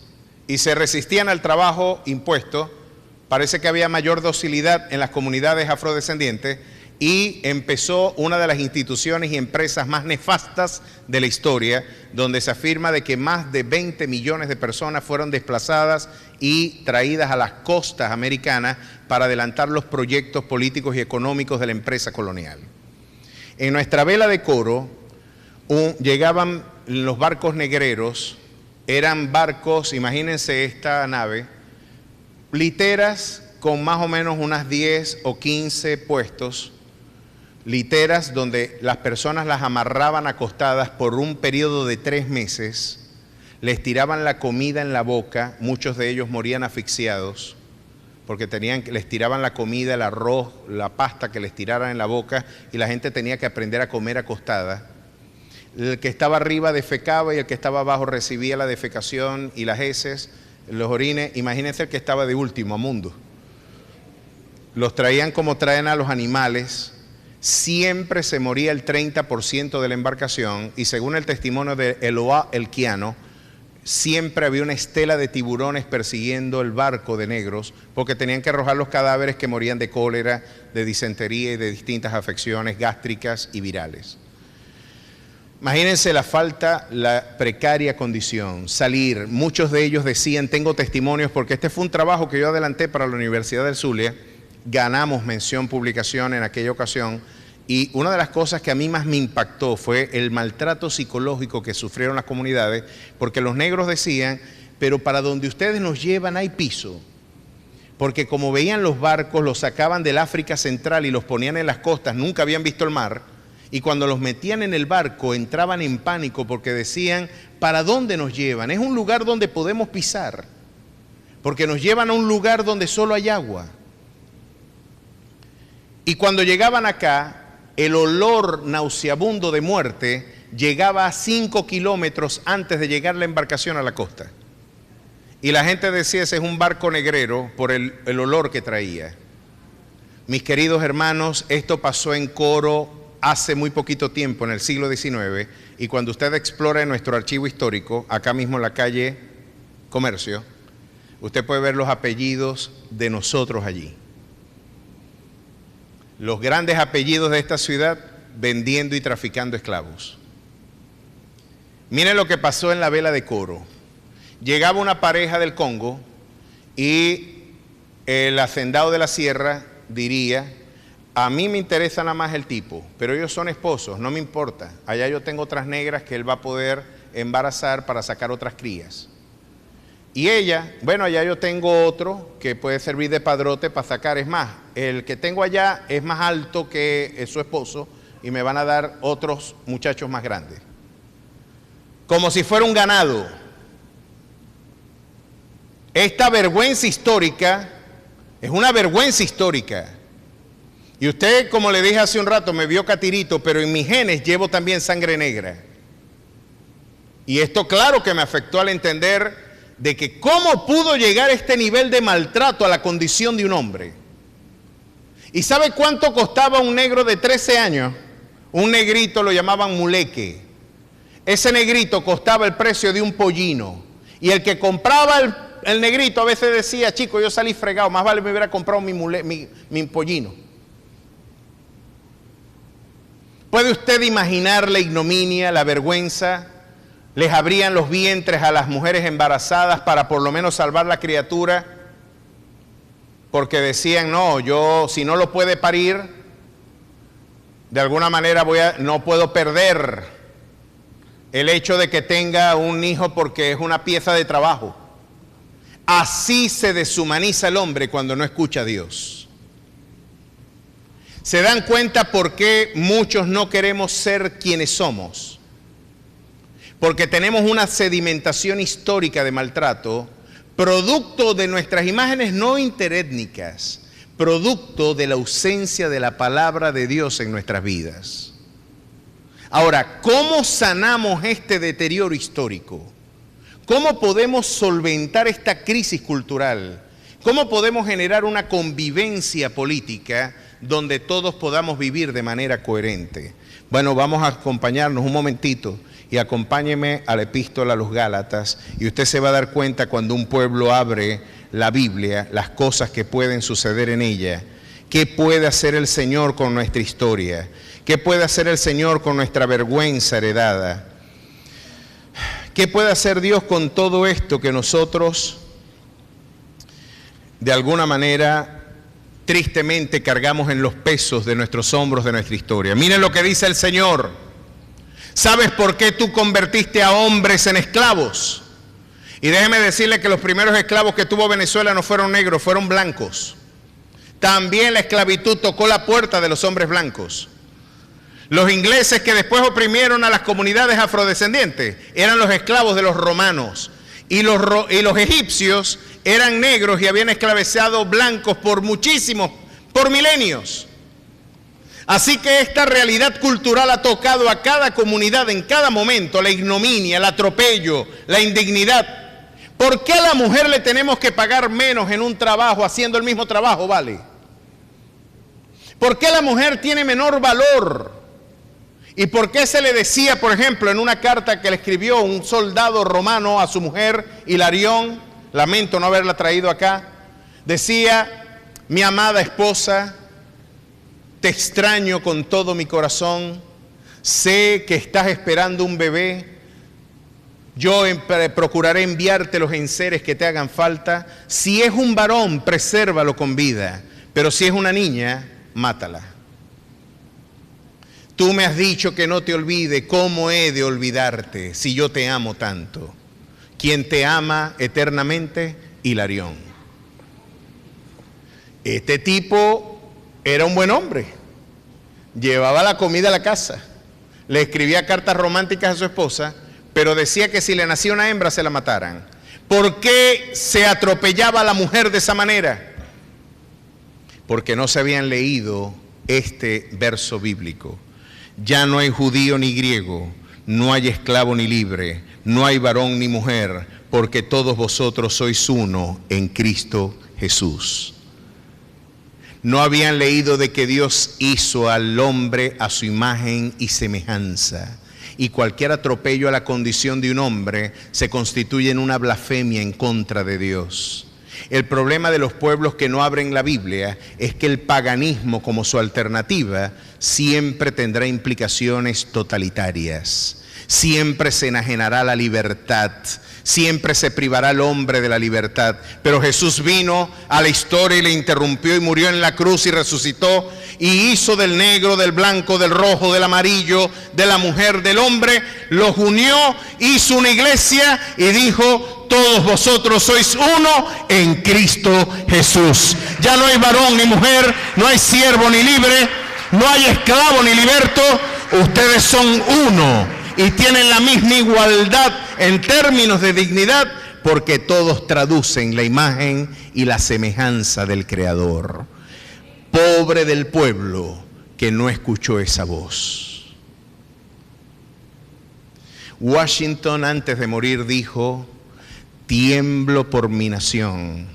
S2: y se resistían al trabajo impuesto. Parece que había mayor docilidad en las comunidades afrodescendientes. Y empezó una de las instituciones y empresas más nefastas de la historia, donde se afirma de que más de 20 millones de personas fueron desplazadas y traídas a las costas americanas para adelantar los proyectos políticos y económicos de la empresa colonial. En nuestra vela de coro llegaban los barcos negreros. Eran barcos, imagínense esta nave, literas con más o menos unas 10 o 15 puestos, literas donde las personas las amarraban acostadas por un periodo de 3 meses, les tiraban la comida en la boca, muchos de ellos morían asfixiados porque les tiraban la comida, el arroz, la pasta que les tiraran en la boca, y la gente tenía que aprender a comer acostada. El que estaba arriba defecaba y el que estaba abajo recibía la defecación y las heces, los orines. Imagínense el que estaba de último mundo. Los traían como traen a los animales. Siempre se moría el 30% de la embarcación, y según el testimonio de Eloá Elquiano,
S1: siempre había una estela de tiburones persiguiendo el barco de negros, porque tenían que arrojar los cadáveres que morían de cólera, de disentería y de distintas afecciones gástricas y virales. Imagínense la falta, la precaria condición, salir. Muchos de ellos decían, tengo testimonios, porque este fue un trabajo que yo adelanté para la Universidad del Zulia, ganamos mención publicación en aquella ocasión, y una de las cosas que a mí más me impactó fue el maltrato psicológico que sufrieron las comunidades, porque los negros decían, pero para donde ustedes nos llevan hay piso, porque como veían los barcos, los sacaban del África Central y los ponían en las costas, nunca habían visto el mar, y cuando los metían en el barco entraban en pánico porque decían, ¿para dónde nos llevan? Es un lugar donde podemos pisar, porque nos llevan a un lugar donde solo hay agua. Y cuando llegaban acá, el olor nauseabundo de muerte llegaba a 5 kilómetros antes de llegar la embarcación a la costa. Y la gente decía, ese es un barco negrero por el olor que traía. Mis queridos hermanos, esto pasó en Coro hace muy poquito tiempo, en el siglo XIX, y cuando usted explora en nuestro archivo histórico, acá mismo en la calle Comercio, usted puede ver los apellidos de nosotros allí. Los grandes apellidos de esta ciudad vendiendo y traficando esclavos. Miren lo que pasó en la vela de Coro. Llegaba una pareja del Congo y el hacendado de la sierra diría, a mí me interesa nada más el tipo, pero ellos son esposos, no me importa. Allá yo tengo otras negras que él va a poder embarazar para sacar otras crías. Y ella, bueno, allá yo tengo otro que puede servir de padrote para sacar. Es más, el que tengo allá es más alto que su esposo y me van a dar otros muchachos más grandes. Como si fuera un ganado. Esta vergüenza histórica es una vergüenza histórica. Y usted, como le dije hace un rato, me vio catirito, pero en mis genes llevo también sangre negra. Y esto claro que me afectó al entender de que cómo pudo llegar este nivel de maltrato a la condición de un hombre. ¿Y sabe cuánto costaba un negro de 13 años? Un negrito lo llamaban muleque. Ese negrito costaba el precio de un pollino. Y el que compraba el negrito a veces decía, chico, yo salí fregado, más vale me hubiera comprado mi pollino. ¿Puede usted imaginar la ignominia, la vergüenza? Les abrían los vientres a las mujeres embarazadas para por lo menos salvar la criatura, porque decían, no, yo si no lo puede parir, de alguna manera no puedo perder el hecho de que tenga un hijo porque es una pieza de trabajo. Así se deshumaniza el hombre cuando no escucha a Dios. ¿Se dan cuenta por qué muchos no queremos ser quienes somos? Porque tenemos una sedimentación histórica de maltrato, producto de nuestras imágenes no interétnicas, producto de la ausencia de la palabra de Dios en nuestras vidas. Ahora, ¿cómo sanamos este deterioro histórico? ¿Cómo podemos solventar esta crisis cultural? ¿Cómo podemos generar una convivencia política donde todos podamos vivir de manera coherente? Bueno, vamos a acompañarnos un momentito y acompáñeme a la epístola a los Gálatas y usted se va a dar cuenta cuando un pueblo abre la Biblia, las cosas que pueden suceder en ella. ¿Qué puede hacer el Señor con nuestra historia? ¿Qué puede hacer el Señor con nuestra vergüenza heredada? ¿Qué puede hacer Dios con todo esto que nosotros, de alguna manera, tristemente cargamos en los pesos de nuestros hombros de nuestra historia? Miren lo que dice el Señor. ¿Sabes por qué tú convertiste a hombres en esclavos? Y déjeme decirle que los primeros esclavos que tuvo Venezuela no fueron negros, fueron blancos. También la esclavitud tocó la puerta de los hombres blancos. Los ingleses que después oprimieron a las comunidades afrodescendientes eran los esclavos de los romanos. Y los egipcios eran negros y habían esclavizado blancos por milenios. Así que esta realidad cultural ha tocado a cada comunidad en cada momento, la ignominia, el atropello, la indignidad. ¿Por qué a la mujer le tenemos que pagar menos en un trabajo haciendo el mismo trabajo, vale? ¿Por qué la mujer tiene menor valor?
S2: ¿Y por qué se le decía, por ejemplo, en una carta que le escribió un soldado romano a su mujer, Hilarión, lamento no haberla traído acá, decía: mi amada esposa, te extraño con todo mi corazón, sé que estás esperando un bebé, yo procuraré enviarte los enseres que te hagan falta, si es un varón, presérvalo con vida, pero si es una niña, mátala. Tú me has dicho que no te olvide, ¿cómo he de olvidarte si yo te amo tanto? Quien te ama eternamente, Hilarión. Este tipo era un buen hombre, llevaba la comida a la casa, le escribía cartas románticas a su esposa, pero decía que si le nacía una hembra se la mataran. ¿Por qué se atropellaba a la mujer de esa manera? Porque no se habían leído este verso bíblico. Ya no hay judío ni griego, no hay esclavo ni libre, no hay varón ni mujer, porque todos vosotros sois uno en Cristo Jesús. No habían leído de que Dios hizo al hombre a su imagen y semejanza, y cualquier atropello a la condición de un hombre se constituye en una blasfemia en contra de Dios. El problema de los pueblos que no abren la Biblia es que el paganismo como su alternativa siempre tendrá implicaciones totalitarias. Siempre se enajenará la libertad, siempre se privará al hombre de la libertad. Pero Jesús vino a la historia y le interrumpió y murió en la cruz y resucitó y hizo del negro, del blanco, del rojo, del amarillo, de la mujer, del hombre, los unió, hizo una iglesia y dijo: todos vosotros sois uno en Cristo Jesús. Ya no hay varón ni mujer, no hay siervo ni libre, no hay esclavo ni liberto, ustedes son uno y tienen la misma igualdad en términos de dignidad, porque todos traducen la imagen y la semejanza del Creador. Pobre del pueblo que no escuchó esa voz. Washington, antes de morir, dijo: tiemblo por mi nación,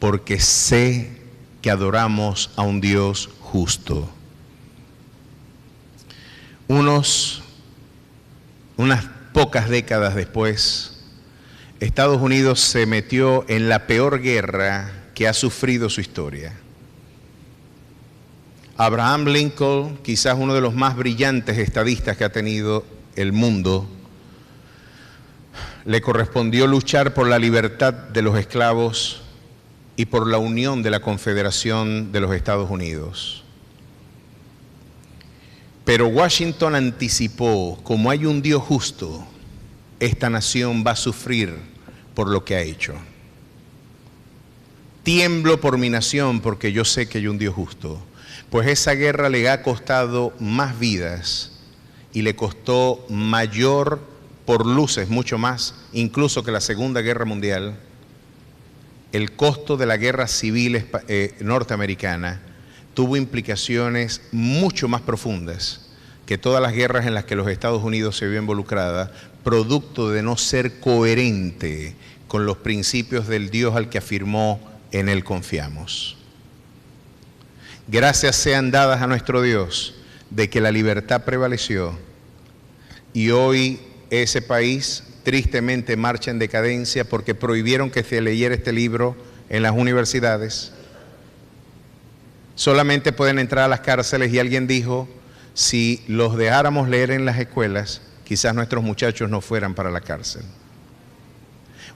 S2: porque sé que adoramos a un Dios justo. Unas pocas décadas después, Estados Unidos se metió en la peor guerra que ha sufrido su historia. Abraham Lincoln, quizás uno de los más brillantes estadistas que ha tenido el mundo, le correspondió luchar por la libertad de los esclavos y por la unión de la Confederación de los Estados Unidos. Pero Washington anticipó: como hay un Dios justo, esta nación va a sufrir por lo que ha hecho. Tiemblo por mi nación porque yo sé que hay un Dios justo. Pues esa guerra le ha costado más vidas y le costó mayor, por luces, mucho más, incluso que la Segunda Guerra Mundial. El costo de la guerra civil norteamericana tuvo implicaciones mucho más profundas que todas las guerras en las que los Estados Unidos se vio involucrada, producto de no ser coherente con los principios del Dios al que afirmó: en Él confiamos. Gracias sean dadas a nuestro Dios de que la libertad prevaleció y hoy ese país tristemente marcha en decadencia porque prohibieron que se leyera este libro en las universidades. Solamente pueden entrar a las cárceles y alguien dijo: si los dejáramos leer en las escuelas, quizás nuestros muchachos no fueran para la cárcel.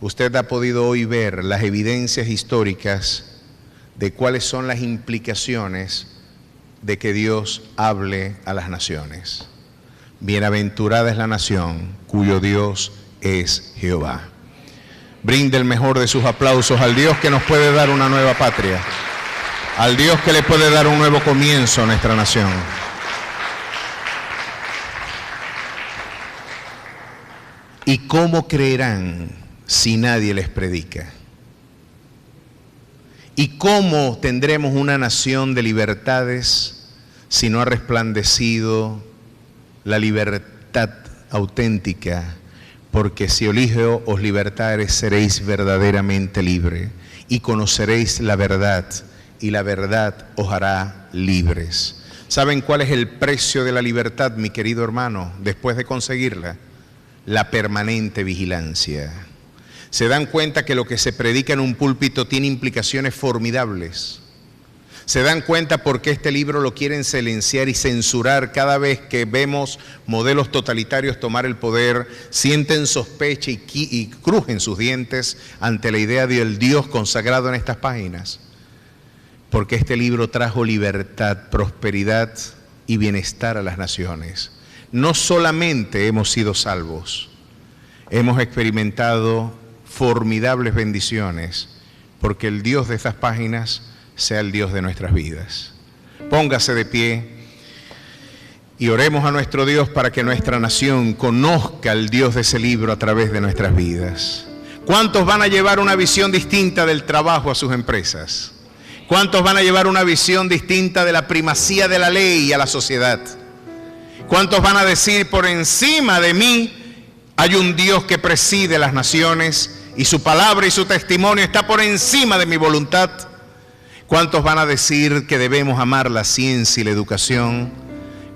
S2: Usted ha podido hoy ver las evidencias históricas de cuáles son las implicaciones de que Dios hable a las naciones. Bienaventurada es la nación cuyo Dios es Jehová. Brinde el mejor de sus aplausos al Dios que nos puede dar una nueva patria, al Dios que le puede dar un nuevo comienzo a nuestra nación. ¿Y cómo creerán si nadie les predica? ¿Y cómo tendremos una nación de libertades si no ha resplandecido la libertad auténtica? Porque si elijo os libertares, seréis verdaderamente libres y conoceréis la verdad, y la verdad os hará libres.
S1: ¿Saben cuál es el precio de la libertad, mi querido hermano, después de conseguirla? La permanente vigilancia. Se dan cuenta que lo que se predica en un púlpito tiene implicaciones formidables. Se dan cuenta por qué este libro lo quieren silenciar y censurar cada vez que vemos modelos totalitarios tomar el poder, sienten sospecha y crujen sus dientes ante la idea del Dios consagrado en estas páginas. Porque este libro trajo libertad, prosperidad y bienestar a las naciones. No solamente hemos sido salvos, hemos experimentado formidables bendiciones, porque el Dios de estas páginas sea el Dios de nuestras vidas. Póngase de pie y oremos a nuestro Dios para que nuestra nación conozca al Dios de ese libro a través de nuestras vidas. ¿Cuántos van a llevar una visión distinta del trabajo a sus empresas? ¿Cuántos van a llevar una visión distinta de la primacía de la ley a la sociedad? ¿Cuántos van a decir, por encima de mí hay un Dios que preside las naciones y su palabra y su testimonio está por encima de mi voluntad? ¿Cuántos van a decir que debemos amar la ciencia y la educación?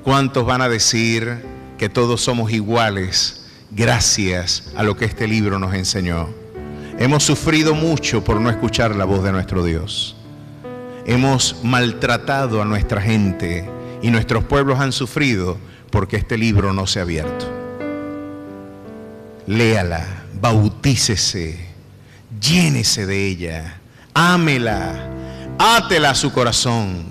S1: ¿Cuántos van a decir que todos somos iguales gracias a lo que este libro nos enseñó? Hemos sufrido mucho por no escuchar la voz de nuestro Dios. Hemos maltratado a nuestra gente y nuestros pueblos han sufrido porque este libro no se ha abierto. Léala, bautícese, llénese de ella, ámela, átela a su corazón.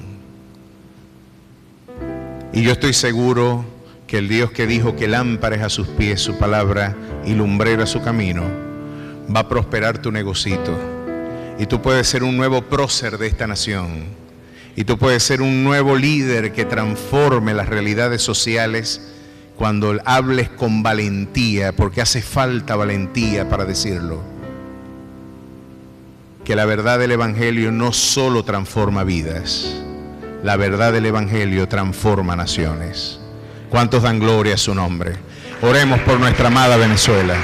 S1: Y yo estoy seguro que el Dios que dijo que lámpara es a sus pies su palabra y lumbrera su camino, va a prosperar tu negocito. Y tú puedes ser un nuevo prócer de esta nación. Y tú puedes ser un nuevo líder que transforme las realidades sociales cuando hables con valentía, porque hace falta valentía para decirlo. Que la verdad del Evangelio no solo transforma vidas, la verdad del Evangelio transforma naciones. ¿Cuántos dan gloria a su nombre? Oremos por nuestra amada Venezuela.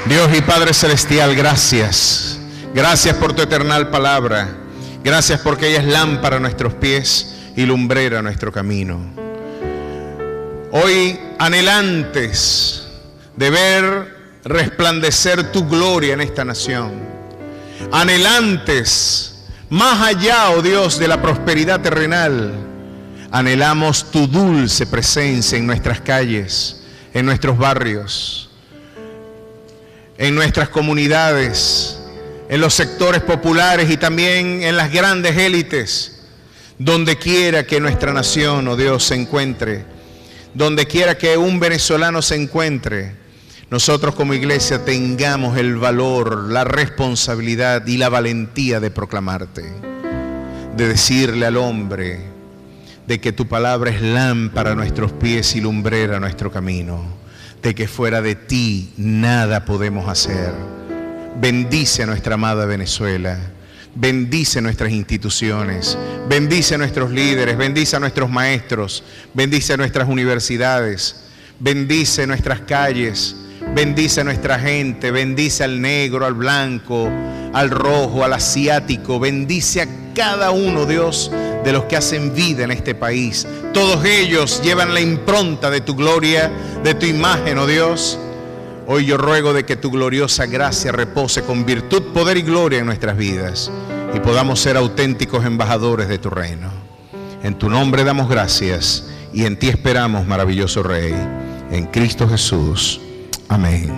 S1: Dios y Padre Celestial, gracias. Gracias por tu eternal palabra. Gracias porque ella es lámpara a nuestros pies y lumbrera a nuestro camino. Hoy, anhelantes de ver resplandecer tu gloria en esta nación, anhelantes, más allá, oh Dios, de la prosperidad terrenal, anhelamos tu dulce presencia en nuestras calles, en nuestros barrios, en nuestras comunidades, en los sectores populares y también en las grandes élites, donde quiera que nuestra nación, oh Dios, se encuentre, donde quiera que un venezolano se encuentre, nosotros como iglesia tengamos el valor, la responsabilidad y la valentía de proclamarte, de decirle al hombre de que tu palabra es lámpara a nuestros pies y lumbrera a nuestro camino, de que fuera de ti nada podemos hacer. Bendice a nuestra amada Venezuela, bendice nuestras instituciones, bendice a nuestros líderes, bendice a nuestros maestros, bendice a nuestras universidades, bendice nuestras calles, bendice a nuestra gente, bendice al negro, al blanco, al rojo, al asiático, bendice a cada uno, Dios, de los que hacen vida en este país. Todos ellos llevan la impronta de tu gloria, de tu imagen, oh Dios. Hoy yo ruego de que tu gloriosa gracia repose con virtud, poder y gloria en nuestras vidas y podamos ser auténticos embajadores de tu reino. En tu nombre damos gracias y en ti esperamos, maravilloso Rey, en Cristo Jesús. Amén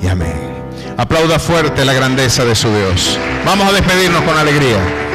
S1: y amén. Aplauda fuerte la grandeza de su Dios. Vamos a despedirnos con alegría.